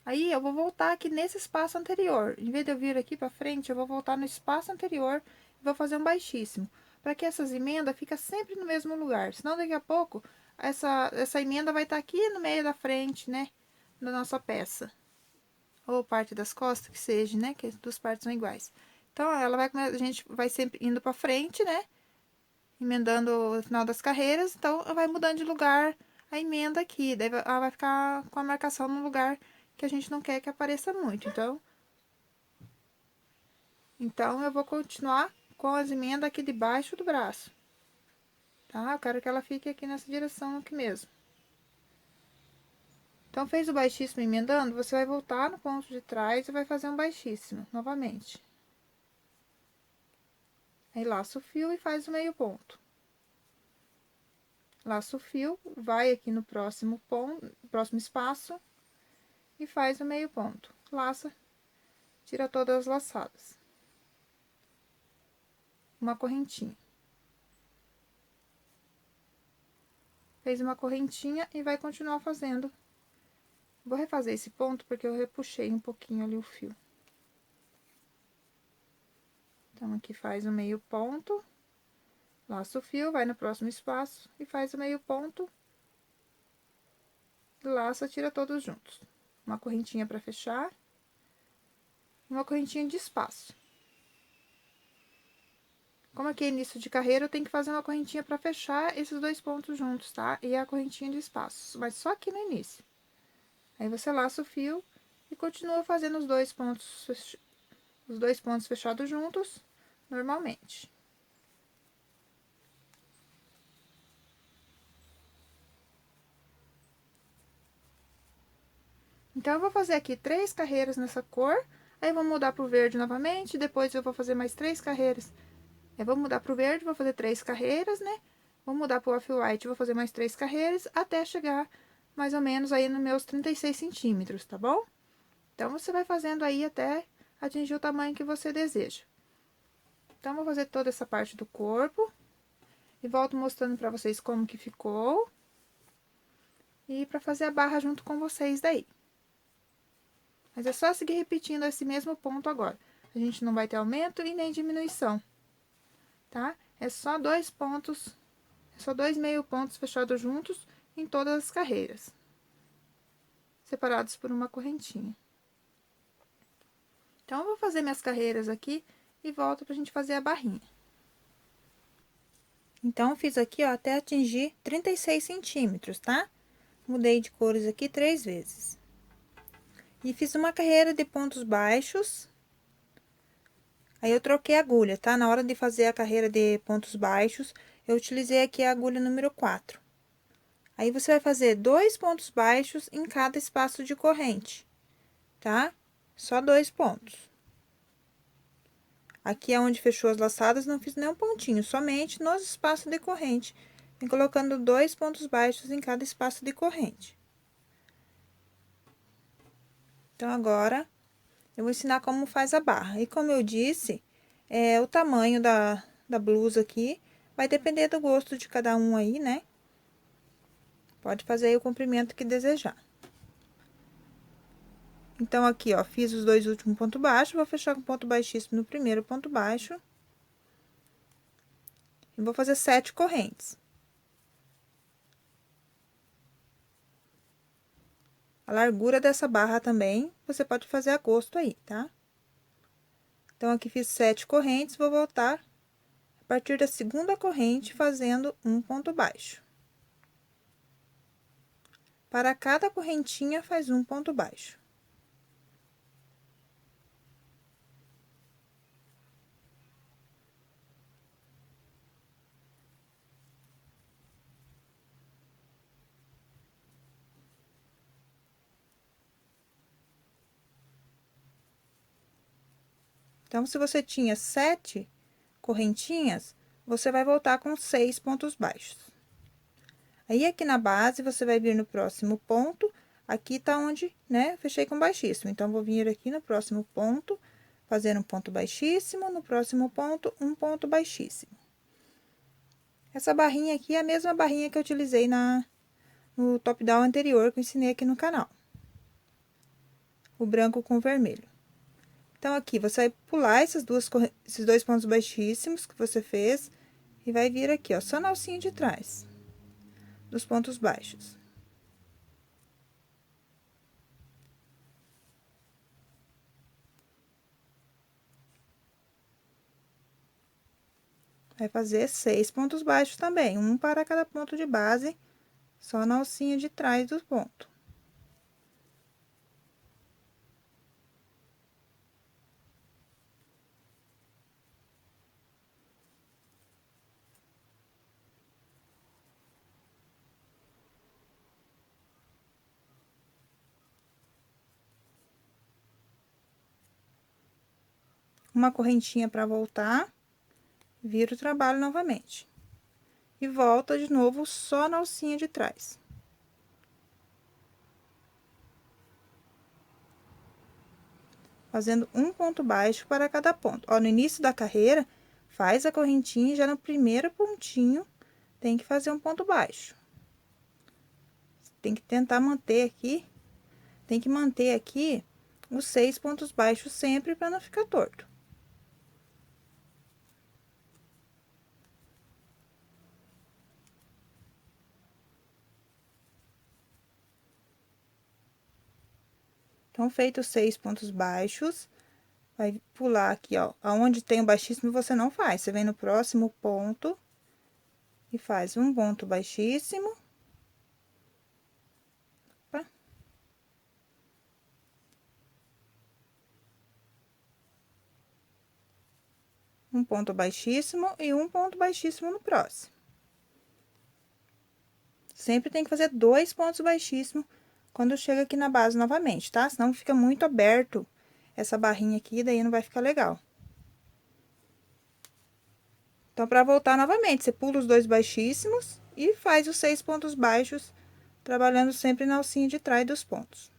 Aí, eu vou voltar aqui nesse espaço anterior. Em vez de eu vir aqui pra frente, eu vou voltar no espaço anterior e vou fazer um baixíssimo. Para que essas emendas fiquem sempre no mesmo lugar. Senão, daqui a pouco, essa emenda vai estar aqui no meio da frente, né? Da nossa peça. Ou parte das costas, que seja, né? Que as duas partes são iguais. Então, ela vai, a gente vai sempre indo pra frente, né? Emendando o final das carreiras. Então, vai mudando de lugar a emenda aqui. Daí, ela vai ficar com a marcação no lugar que a gente não quer que apareça muito. Então, eu vou continuar com as emendas aqui debaixo do braço. Tá? Eu quero que ela fique aqui nessa direção aqui mesmo. Então, fez o baixíssimo emendando, você vai voltar no ponto de trás e vai fazer um baixíssimo novamente. Aí, laça o fio e faz o meio ponto. Laça o fio, vai aqui no próximo ponto, próximo espaço e faz o meio ponto. Laça, tira todas as laçadas. Uma correntinha. Fez uma correntinha e vai continuar fazendo. Vou refazer esse ponto porque eu repuxei um pouquinho ali o fio. Então, aqui faz o meio ponto, laça o fio, vai no próximo espaço e faz o meio ponto, laça, tira todos juntos. Uma correntinha para fechar, uma correntinha de espaço. Como aqui é início de carreira, eu tenho que fazer uma correntinha para fechar esses 2 pontos juntos, tá? E a correntinha de espaço, mas só aqui no início. Aí, você laça o fio e continua fazendo os 2 pontos fechados juntos, normalmente. Então, eu vou fazer aqui 3 carreiras nessa cor, aí eu vou mudar pro verde novamente, depois eu vou fazer mais 3 carreiras. Eu vou mudar pro verde, vou fazer 3 carreiras, né? Vou mudar pro off-white, vou fazer mais 3 carreiras, até chegar mais ou menos aí nos meus 36 centímetros, tá bom? Então, você vai fazendo aí até atingir o tamanho que você deseja. Então, vou fazer toda essa parte do corpo e volto mostrando pra vocês como que ficou. E pra fazer a barra junto com vocês daí. Mas é só seguir repetindo esse mesmo ponto agora. A gente não vai ter aumento e nem diminuição, tá? É só 2 pontos, só 2 meio pontos fechados juntos em todas as carreiras, separados por uma correntinha. Então, eu vou fazer minhas carreiras aqui e volto pra gente fazer a barrinha. Então, eu fiz aqui, ó, até atingir 36 centímetros, tá? Mudei de cores aqui 3 vezes. E fiz uma carreira de pontos baixos. Aí, eu troquei a agulha, tá? Na hora de fazer a carreira de pontos baixos, eu utilizei aqui a agulha número 4. Aí, você vai fazer 2 pontos baixos em cada espaço de corrente, tá? Só 2 pontos. Aqui é onde fechou as laçadas, não fiz nenhum pontinho, somente nos espaços de corrente, e colocando 2 pontos baixos em cada espaço de corrente. Então, agora, eu vou ensinar como faz a barra. E como eu disse, o tamanho da blusa aqui vai depender do gosto de cada um aí, né? Pode fazer aí o comprimento que desejar. Então, aqui, ó, fiz os 2 últimos pontos baixos, vou fechar com ponto baixíssimo no primeiro ponto baixo. E vou fazer 7 correntes. A largura dessa barra também, você pode fazer a gosto aí, tá? Então, aqui fiz 7 correntes, vou voltar a partir da segunda corrente, fazendo um ponto baixo. Para cada correntinha, faz um ponto baixo. Então, se você tinha 7 correntinhas, você vai voltar com 6 pontos baixos. Aí, aqui na base, você vai vir no próximo ponto, aqui tá onde, né, fechei com baixíssimo. Então, vou vir aqui no próximo ponto, fazer um ponto baixíssimo, no próximo ponto, um ponto baixíssimo. Essa barrinha aqui é a mesma barrinha que eu utilizei no top down anterior, que eu ensinei aqui no canal. O branco com o vermelho. Então, aqui, você vai pular esses 2 pontos baixíssimos que você fez, e vai vir aqui, ó, só na alcinha de trás dos pontos baixos. Vai fazer 6 pontos baixos também, um para cada ponto de base, só na alcinha de trás do ponto. Uma correntinha para voltar, vira o trabalho novamente. E volta de novo só na alcinha de trás. Fazendo um ponto baixo para cada ponto. Ó, no início da carreira, faz a correntinha e já no primeiro pontinho tem que fazer um ponto baixo. Tem que tentar manter aqui, tem que manter aqui os 6 pontos baixos sempre para não ficar torto. Então, feito 6 pontos baixos, vai pular aqui, ó, aonde tem o baixíssimo você não faz, você vem no próximo ponto e faz um ponto baixíssimo. Opa. Um ponto baixíssimo e um ponto baixíssimo no próximo. Sempre tem que fazer 2 pontos baixíssimos quando chega aqui na base novamente, tá? Senão fica muito aberto essa barrinha aqui, daí não vai ficar legal. Então, para voltar novamente, você pula os 2 baixíssimos e faz os 6 pontos baixos, trabalhando sempre na alcinha de trás dos pontos.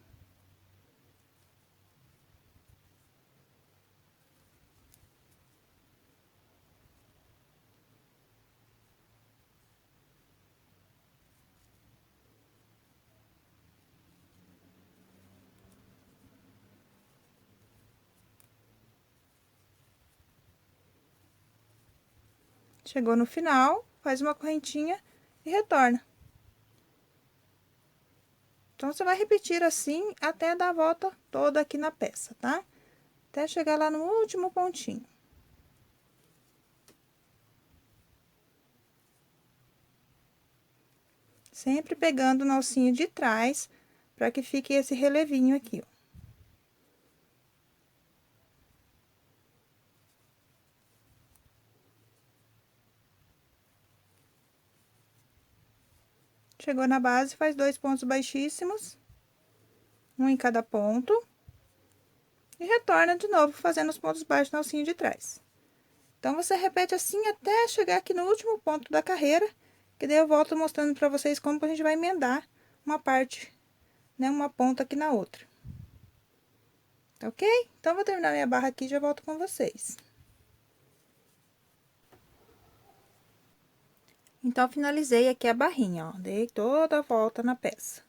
Chegou no final, faz uma correntinha e retorna. Então, você vai repetir assim até dar a volta toda aqui na peça, tá? Até chegar lá no último pontinho. Sempre pegando na alcinha de trás, para que fique esse relevinho aqui, ó. Chegou na base, faz 2 pontos baixíssimos, um em cada ponto, e retorna de novo fazendo os pontos baixos na alcinha de trás. Então, você repete assim até chegar aqui no último ponto da carreira, que daí eu volto mostrando pra vocês como a gente vai emendar uma parte, né, uma ponta aqui na outra. Tá ok? Então, vou terminar minha barra aqui e já volto com vocês. Então, finalizei aqui a barrinha, ó, dei toda a volta na peça.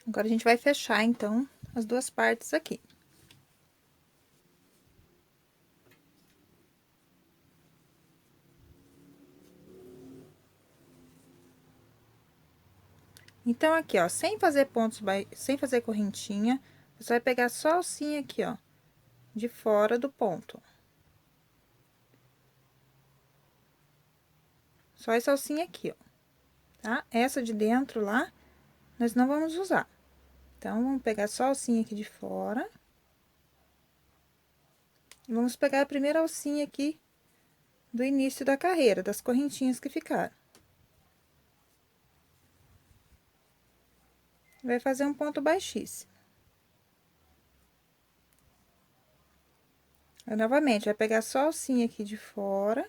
Agora, a gente vai fechar, então, as duas partes aqui. Então, aqui, ó, sem fazer pontos, sem fazer correntinha, você vai pegar só a alcinha aqui, ó, de fora do ponto. Só essa alcinha aqui, ó, tá? Essa de dentro lá, nós não vamos usar. Então, vamos pegar só a alcinha aqui de fora. E vamos pegar a primeira alcinha aqui do início da carreira, das correntinhas que ficaram. Vai fazer um ponto baixíssimo. Aí, novamente, vai pegar só a alcinha aqui de fora.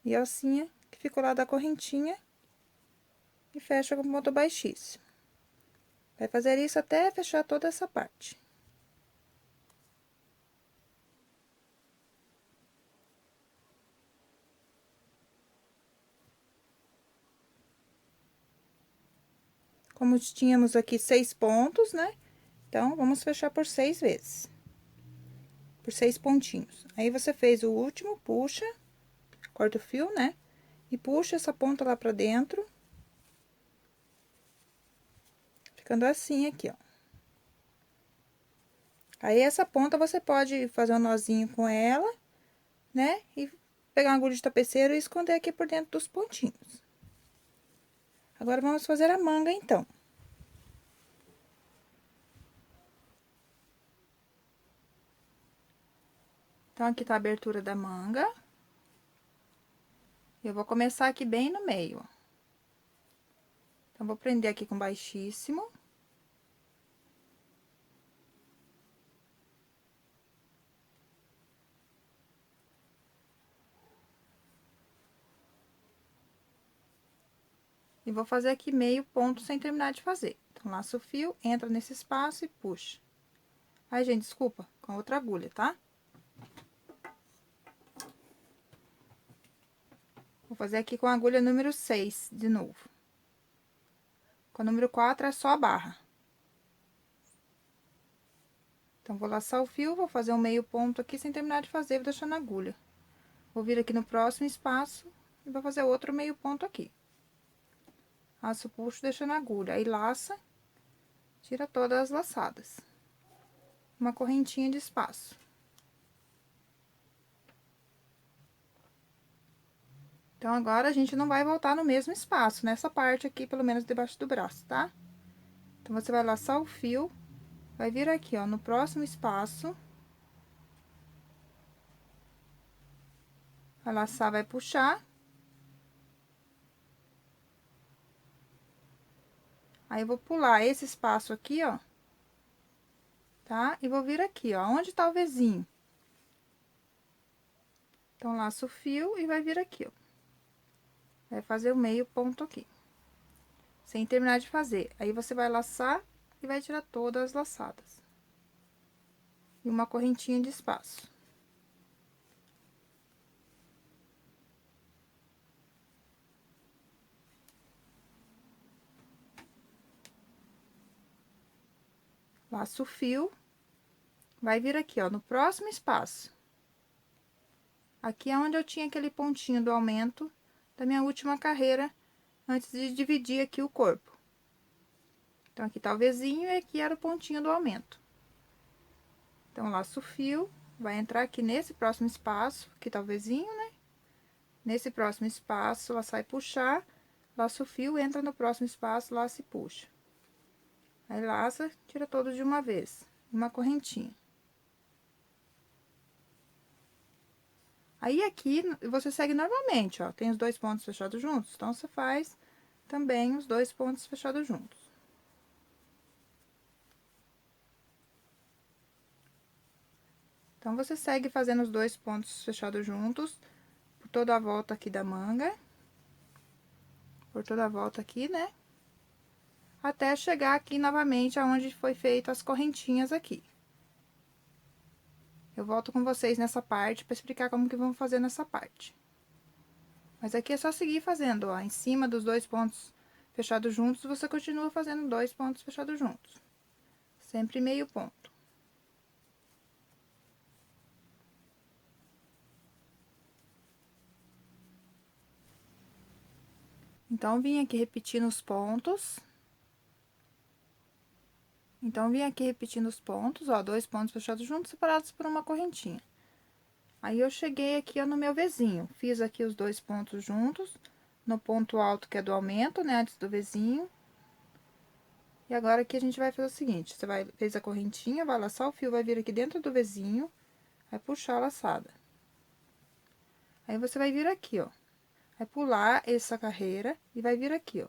E a alcinha que ficou lá da correntinha. E fecha com ponto baixíssimo. Vai fazer isso até fechar toda essa parte. Como tínhamos aqui 6 pontos, né? Então, vamos fechar por 6 vezes. Por 6 pontinhos. Aí, você fez o último, puxa, corta o fio, né? E puxa essa ponta lá pra dentro. Ficando assim aqui, ó. Aí, essa ponta você pode fazer um nozinho com ela, né? E pegar uma agulha de tapeceiro e esconder aqui por dentro dos pontinhos. Agora, vamos fazer a manga, então. Então, aqui tá a abertura da manga. Eu vou começar aqui bem no meio, ó. Então, vou prender aqui com baixíssimo. E vou fazer aqui meio ponto sem terminar de fazer. Então, laço o fio, entra nesse espaço e puxa. Ai, gente, desculpa, com outra agulha, tá? Vou fazer aqui com a agulha número 6, de novo. Com a número 4 é só a barra. Então, vou laçar o fio, vou fazer um meio ponto aqui sem terminar de fazer, vou deixar na agulha. Vou vir aqui no próximo espaço e vou fazer outro meio ponto aqui. Laço, puxo, deixa na agulha. Aí, laça, tira todas as laçadas. Uma correntinha de espaço. Então, agora, a gente não vai voltar no mesmo espaço, nessa parte aqui, pelo menos debaixo do braço, tá? Então, você vai laçar o fio, vai vir aqui, ó, no próximo espaço. Vai laçar, vai puxar. Aí, eu vou pular esse espaço aqui, ó. Tá? E vou vir aqui, ó, onde tá o vizinho. Então, laço o fio e vai vir aqui, ó. Vai fazer o meio ponto aqui. Sem terminar de fazer. Aí, você vai laçar e vai tirar todas as laçadas. E uma correntinha de espaço. Laço o fio. Vai vir aqui, ó, no próximo espaço. Aqui é onde eu tinha aquele pontinho do aumento da minha última carreira, antes de dividir aqui o corpo. Então, aqui tá o vizinho e aqui era o pontinho do aumento. Então, laço o fio, vai entrar aqui nesse próximo espaço, aqui tá o vizinho, né? Nesse próximo espaço, laçar e puxar, laço o fio, entra no próximo espaço, laça e puxa. Aí, laça, tira todos de uma vez, uma correntinha. Aí, aqui, você segue normalmente, ó, tem os 2 pontos fechados juntos, então, você faz também os 2 pontos fechados juntos. Então, você segue fazendo os 2 pontos fechados juntos, por toda a volta aqui da manga. Por toda a volta aqui, né? Até chegar aqui novamente aonde foi feito as correntinhas aqui. Eu volto com vocês nessa parte para explicar como que vamos fazer nessa parte. Mas aqui é só seguir fazendo, ó, em cima dos 2 pontos fechados juntos, você continua fazendo 2 pontos fechados juntos. Sempre meio ponto. Então, vim aqui repetindo os pontos. Então, vim aqui repetindo os pontos, ó, 2 pontos fechados juntos, separados por uma correntinha. Aí, eu cheguei aqui, ó, no meu Vzinho. Fiz aqui os 2 pontos juntos, no ponto alto, que é do aumento, né, antes do Vzinho. E agora, aqui, a gente vai fazer o seguinte, você fez a correntinha, vai laçar o fio, vai vir aqui dentro do Vzinho, vai puxar a laçada. Aí, você vai vir aqui, ó. Vai pular essa carreira e vai vir aqui, ó.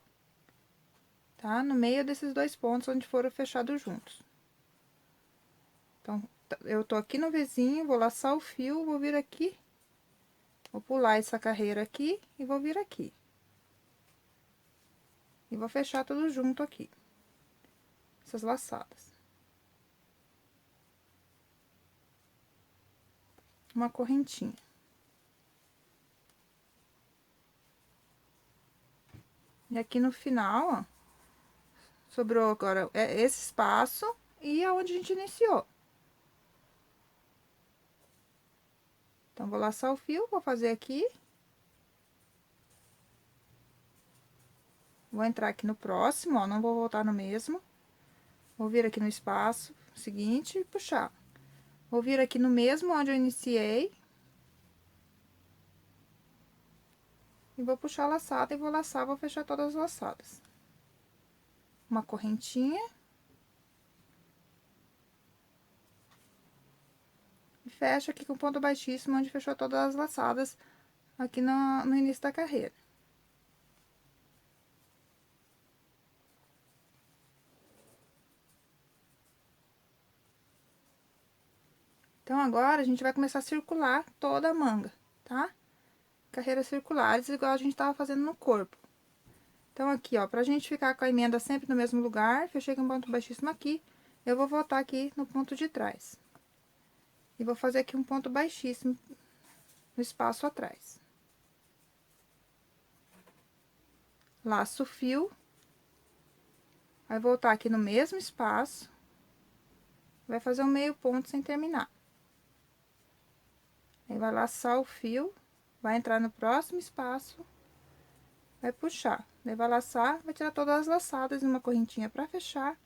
Tá? No meio desses 2 pontos onde foram fechados juntos. Então, eu tô aqui no Vzinho, vou laçar o fio, vou vir aqui. Vou pular essa carreira aqui e vou vir aqui. E vou fechar tudo junto aqui. Essas laçadas. Uma correntinha. E aqui no final, ó, sobrou agora esse espaço e aonde a gente iniciou. Então, vou laçar o fio, vou fazer aqui. Vou entrar aqui no próximo, ó, não vou voltar no mesmo. Vou vir aqui no espaço seguinte e puxar. Vou vir aqui no mesmo onde eu iniciei. E vou puxar a laçada e vou laçar, vou fechar todas as laçadas. Uma correntinha. E fecho aqui com ponto baixíssimo, onde fechou todas as laçadas aqui no início da carreira. Então, agora, a gente vai começar a circular toda a manga, tá? Carreiras circulares, igual a gente tava fazendo no corpo. Então, aqui, ó, pra gente ficar com a emenda sempre no mesmo lugar, fechei com ponto baixíssimo aqui, eu vou voltar aqui no ponto de trás. E vou fazer aqui um ponto baixíssimo no espaço atrás. Laço o fio. Vai voltar aqui no mesmo espaço. Vai fazer um meio ponto sem terminar. Aí, vai laçar o fio, vai entrar no próximo espaço, vai puxar. Daí, vai laçar, vai tirar todas as laçadas em uma correntinha pra fechar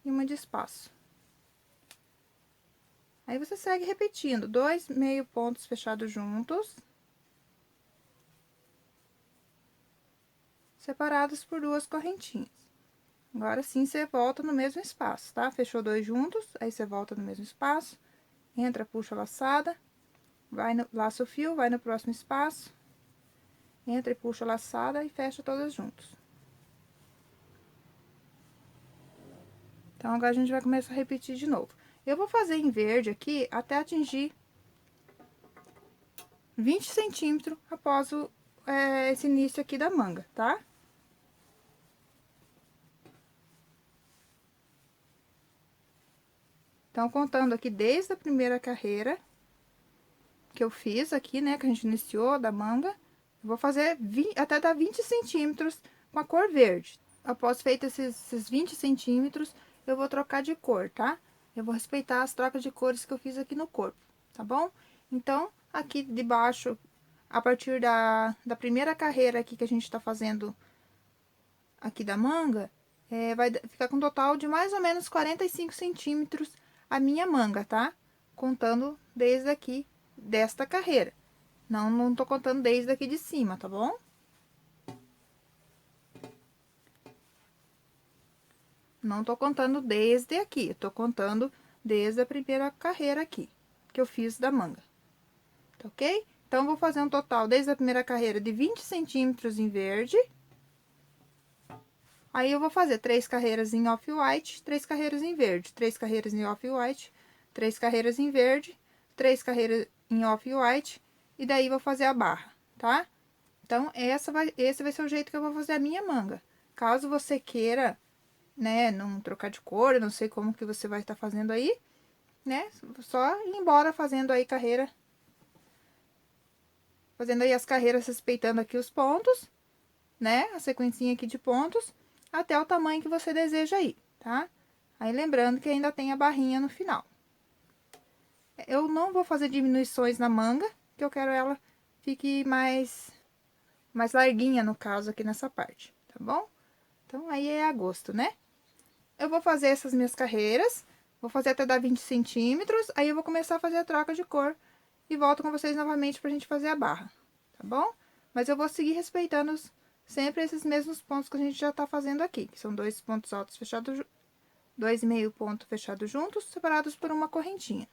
e uma de espaço. Aí, você segue repetindo, 2 meio pontos fechados juntos, separados por 2 correntinhas. Agora, sim, você volta no mesmo espaço, tá? Fechou 2 juntos, aí você volta no mesmo espaço, entra, puxa a laçada, laça o fio, vai no próximo espaço, entra e puxa a laçada e fecha todas juntos. Então, agora, a gente vai começar a repetir de novo. Eu vou fazer em verde aqui até atingir 20 centímetros após esse início aqui da manga, tá? Então, contando aqui desde a primeira carreira que eu fiz aqui, né, que a gente iniciou da manga, eu vou fazer até dar 20 centímetros com a cor verde. Após feito esses 20 centímetros, eu vou trocar de cor, tá? Eu vou respeitar as trocas de cores que eu fiz aqui no corpo, tá bom? Então, aqui de baixo, a partir da primeira carreira aqui que a gente tá fazendo aqui da manga, vai ficar com um total de mais ou menos 45 centímetros a minha manga, tá? Contando desde aqui, desta carreira. Não tô contando desde aqui de cima, tá bom? Não tô contando desde aqui, tô contando desde a primeira carreira aqui, que eu fiz da manga. Tá ok? Então, vou fazer um total desde a primeira carreira de 20 centímetros em verde. Aí, eu vou fazer 3 carreiras em off-white, 3 carreiras em verde, 3 carreiras em off-white, 3 carreiras em verde, 3 carreiras em off-white e daí vou fazer a barra, tá? Então, esse vai ser o jeito que eu vou fazer a minha manga. Caso você queira, né, não trocar de cor, eu não sei como que você vai estar fazendo aí, né? Só ir embora fazendo aí carreira. Fazendo aí as carreiras, respeitando aqui os pontos, né? A sequencinha aqui de pontos, até o tamanho que você deseja aí, tá? Aí, lembrando que ainda tem a barrinha no final. Eu não vou fazer diminuições na manga, que eu quero ela fique mais larguinha, no caso, aqui nessa parte, tá bom? Então, aí é a gosto, né? Eu vou fazer essas minhas carreiras, vou fazer até dar 20 centímetros, aí eu vou começar a fazer a troca de cor e volto com vocês novamente pra gente fazer a barra, tá bom? Mas eu vou seguir respeitando sempre esses mesmos pontos que a gente já tá fazendo aqui, que são 2 pontos altos fechados, 2,5 pontos fechados juntos, separados por uma correntinha.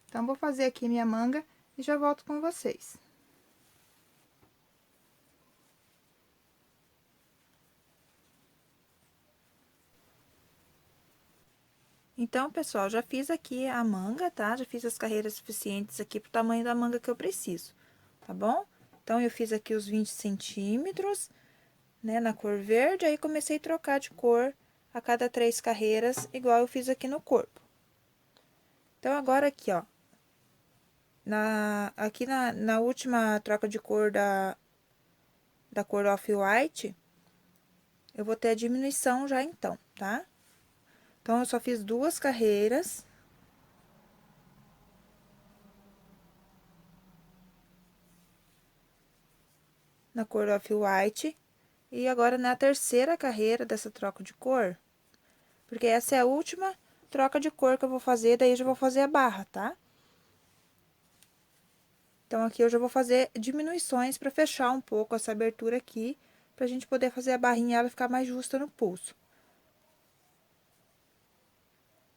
Então, vou fazer aqui minha manga e já volto com vocês. Então, pessoal, já fiz aqui a manga, tá? Já fiz as carreiras suficientes aqui pro tamanho da manga que eu preciso, tá bom? Então, eu fiz aqui os 20 centímetros, né, na cor verde, aí comecei a trocar de cor a cada 3 carreiras, igual eu fiz aqui no corpo. Então, agora aqui, ó, aqui na última troca de cor da cor off-white, eu vou ter a diminuição já então, tá? Então, eu só fiz 2 carreiras. Na cor off-white. E agora, na terceira carreira dessa troca de cor, porque essa é a última troca de cor que eu vou fazer, daí eu já vou fazer a barra, tá? Então, aqui eu já vou fazer diminuições pra fechar um pouco essa abertura aqui, pra gente poder fazer a barrinha e ela ficar mais justa no pulso.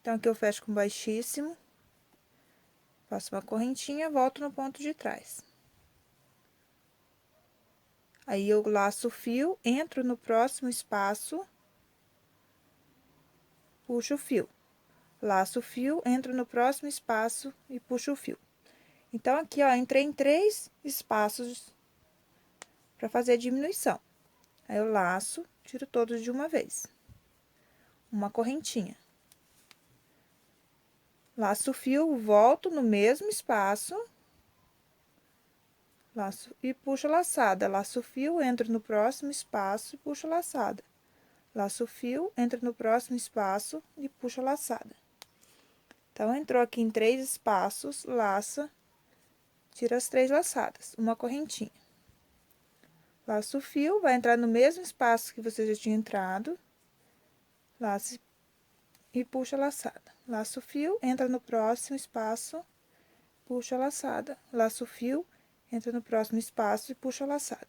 Então, aqui eu fecho com baixíssimo, faço uma correntinha, volto no ponto de trás. Aí, eu laço o fio, entro no próximo espaço, puxo o fio. Laço o fio, entro no próximo espaço e puxo o fio. Então, aqui, ó, entrei em 3 espaços pra fazer a diminuição. Aí, eu laço, tiro todos de uma vez. Uma correntinha. Laço o fio, volto no mesmo espaço. Laço e puxo a laçada. Laço o fio, entro no próximo espaço e puxo a laçada. Laço o fio, entro no próximo espaço e puxo a laçada. Então, entrou aqui em 3 espaços, laça, tira as 3 laçadas, uma correntinha. Laço o fio, vai entrar no mesmo espaço que você já tinha entrado, laça e puxa a laçada. Laço o fio, entra no próximo espaço, puxa a laçada. Laço o fio, entra no próximo espaço e puxa a laçada.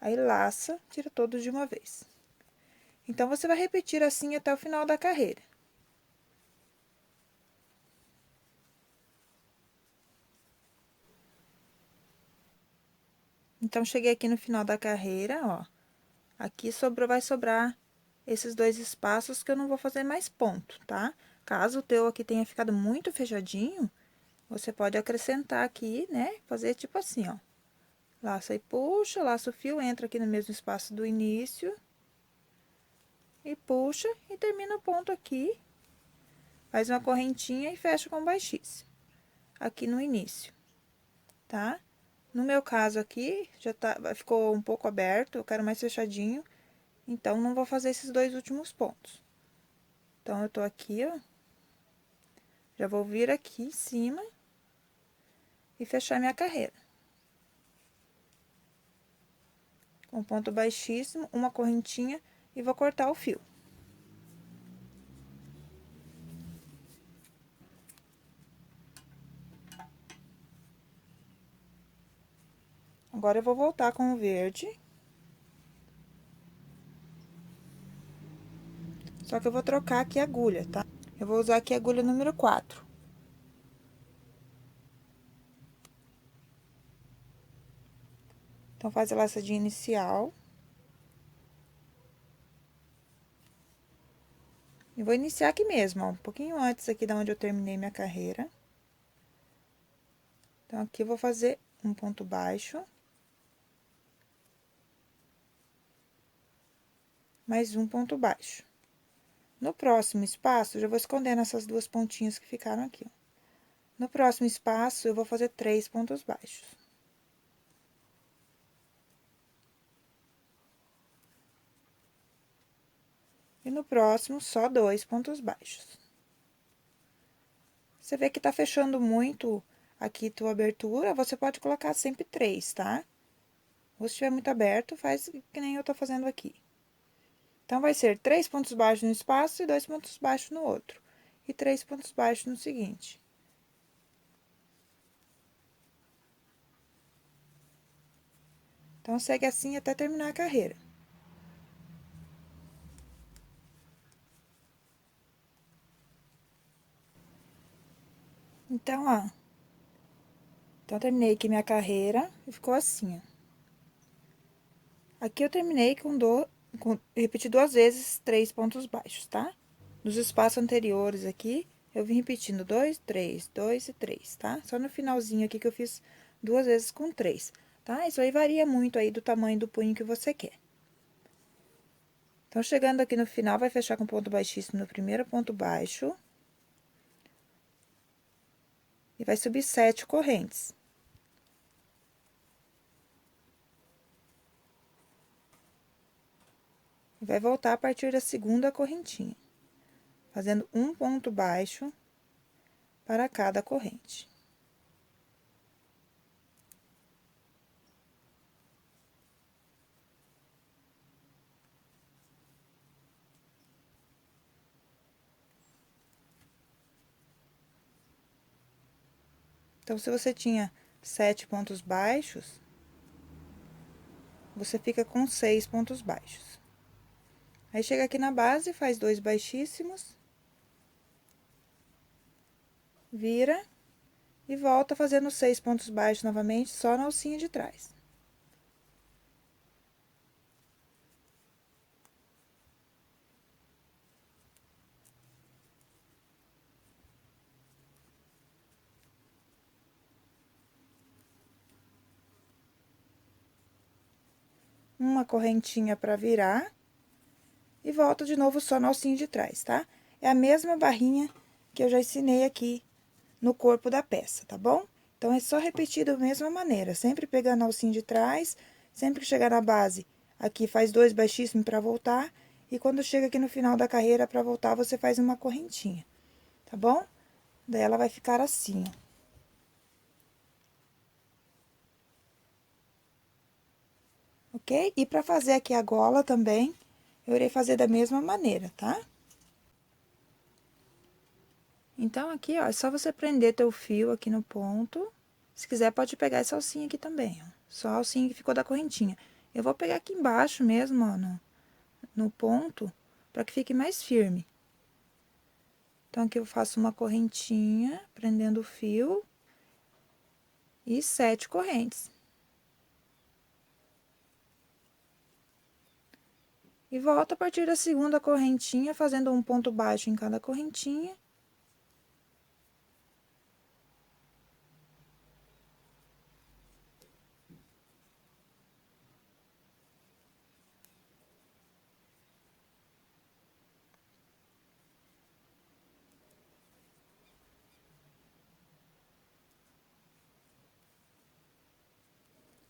Aí, laça, tira todos de uma vez. Então, você vai repetir assim até o final da carreira. Então, cheguei aqui no final da carreira, ó. Aqui vai sobrar esses 2 espaços que eu não vou fazer mais ponto, tá? Caso o teu aqui tenha ficado muito fechadinho, você pode acrescentar aqui, né? Fazer tipo assim, ó. Laça e puxa, laça o fio, entra aqui no mesmo espaço do início. E puxa e termina o ponto aqui. Faz uma correntinha e fecha com baixíssimo. Aqui no início, tá? No meu caso aqui, ficou um pouco aberto, eu quero mais fechadinho. Então, não vou fazer esses 2 últimos pontos. Então, eu tô aqui, ó. Já vou vir aqui em cima e fechar minha carreira. Com ponto baixíssimo, uma correntinha e vou cortar o fio. Agora, eu vou voltar com o verde. Só que eu vou trocar aqui a agulha, tá? Eu vou usar aqui a agulha número 4. Então, faz a laçadinha inicial. E vou iniciar aqui mesmo, ó, um pouquinho antes aqui da onde eu terminei minha carreira. Então, aqui eu vou fazer um ponto baixo. Mais um ponto baixo. No próximo espaço, eu já vou escondendo essas duas pontinhas que ficaram aqui, ó. No próximo espaço, eu vou fazer 3 pontos baixos. E no próximo, só 2 pontos baixos. Você vê que tá fechando muito aqui tua abertura, você pode colocar sempre 3, tá? Ou se estiver muito aberto, faz que nem eu tô fazendo aqui. Então, vai ser 3 pontos baixos no espaço e 2 pontos baixos no outro. E 3 pontos baixos no seguinte. Então, segue assim até terminar a carreira. Então, ó. Então, terminei aqui minha carreira e ficou assim, ó. Aqui eu terminei repeti 2 vezes 3 pontos baixos, tá? Nos espaços anteriores aqui, eu vim repetindo 2, 3, 2 e 3, tá? Só no finalzinho aqui que eu fiz 2 vezes com 3, tá? Isso aí varia muito aí do tamanho do punho que você quer. Então, chegando aqui no final, vai fechar com ponto baixíssimo no primeiro ponto baixo. E vai subir 7 correntes. E vai voltar a partir da segunda correntinha, fazendo um ponto baixo para cada corrente. Então, se você tinha 7 pontos baixos, você fica com 6 pontos baixos. Aí, chega aqui na base, faz 2 baixíssimos, vira e volta fazendo 6 pontos baixos novamente, só na alcinha de trás. Uma correntinha para virar e volta de novo só na alcinha de trás, tá? É a mesma barrinha que eu já ensinei aqui no corpo da peça, tá bom? Então, é só repetir da mesma maneira, sempre pegando a alcinha de trás, sempre que chegar na base, aqui faz 2 baixíssimos para voltar, e quando chega aqui no final da carreira, para voltar, você faz uma correntinha, tá bom? Daí, ela vai ficar assim, ó. Ok? E para fazer aqui a gola também, eu irei fazer da mesma maneira, tá? Então, aqui, ó, é só você prender teu fio aqui no ponto. Se quiser, pode pegar essa alcinha aqui também, ó. Só a alcinha que ficou da correntinha. Eu vou pegar aqui embaixo mesmo, ó, no ponto, para que fique mais firme. Então, aqui eu faço uma correntinha, prendendo o fio, e 7 correntes. E volto a partir da segunda correntinha, fazendo um ponto baixo em cada correntinha.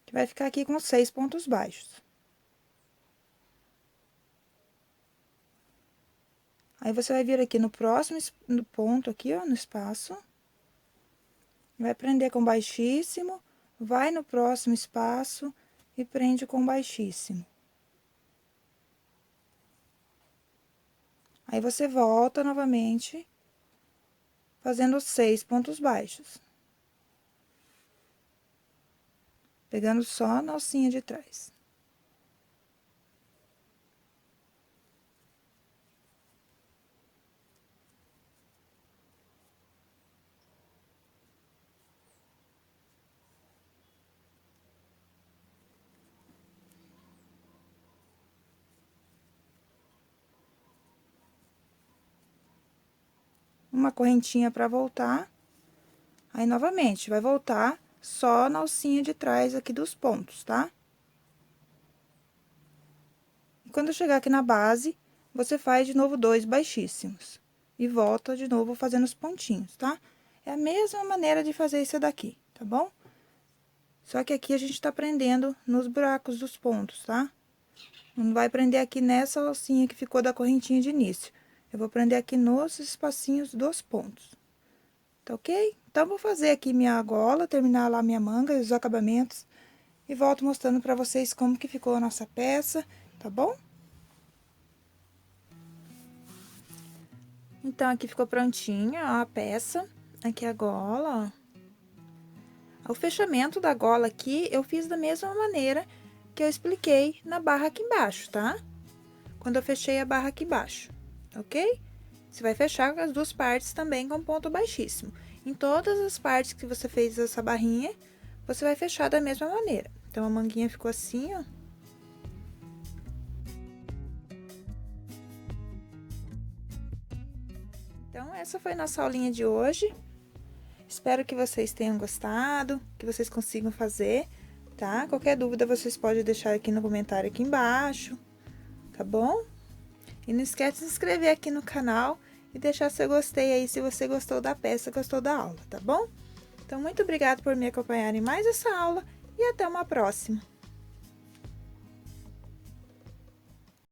Que vai ficar aqui com 6 pontos baixos. Aí, você vai vir aqui no próximo no ponto aqui, ó, no espaço. Vai prender com baixíssimo, vai no próximo espaço e prende com baixíssimo. Aí, você volta novamente, fazendo 6 pontos baixos. Pegando só na alcinha de trás. uma correntinha para voltar. Aí, novamente, vai voltar só na alcinha de trás aqui dos pontos, tá? E quando chegar aqui na base, você faz de novo 2 baixíssimos. E volta de novo fazendo os pontinhos, tá? É a mesma maneira de fazer isso daqui, tá bom? Só que aqui a gente tá prendendo nos buracos dos pontos, tá? Não vai prender aqui nessa alcinha que ficou da correntinha de início. Eu vou prender aqui nos espacinhos dos pontos. Tá ok? Então, vou fazer aqui minha gola, terminar lá minha manga e os acabamentos. E volto mostrando pra vocês como que ficou a nossa peça, tá bom? Então, aqui ficou prontinha, ó, a peça. Aqui a gola, ó. O fechamento da gola aqui, eu fiz da mesma maneira que eu expliquei na barra aqui embaixo, tá? Quando eu fechei a barra aqui embaixo, ok? Você vai fechar as duas partes também com ponto baixíssimo. Em todas as partes que você fez essa barrinha, você vai fechar da mesma maneira. Então, a manguinha ficou assim, ó. Então, essa foi nossa aulinha de hoje. Espero que vocês tenham gostado, que vocês consigam fazer, tá? Qualquer dúvida, vocês podem deixar aqui no comentário aqui embaixo, tá bom? E não esquece de se inscrever aqui no canal e deixar seu gostei aí se você gostou da peça, gostou da aula, tá bom? Então, muito obrigada por me acompanhar em mais essa aula e até uma próxima!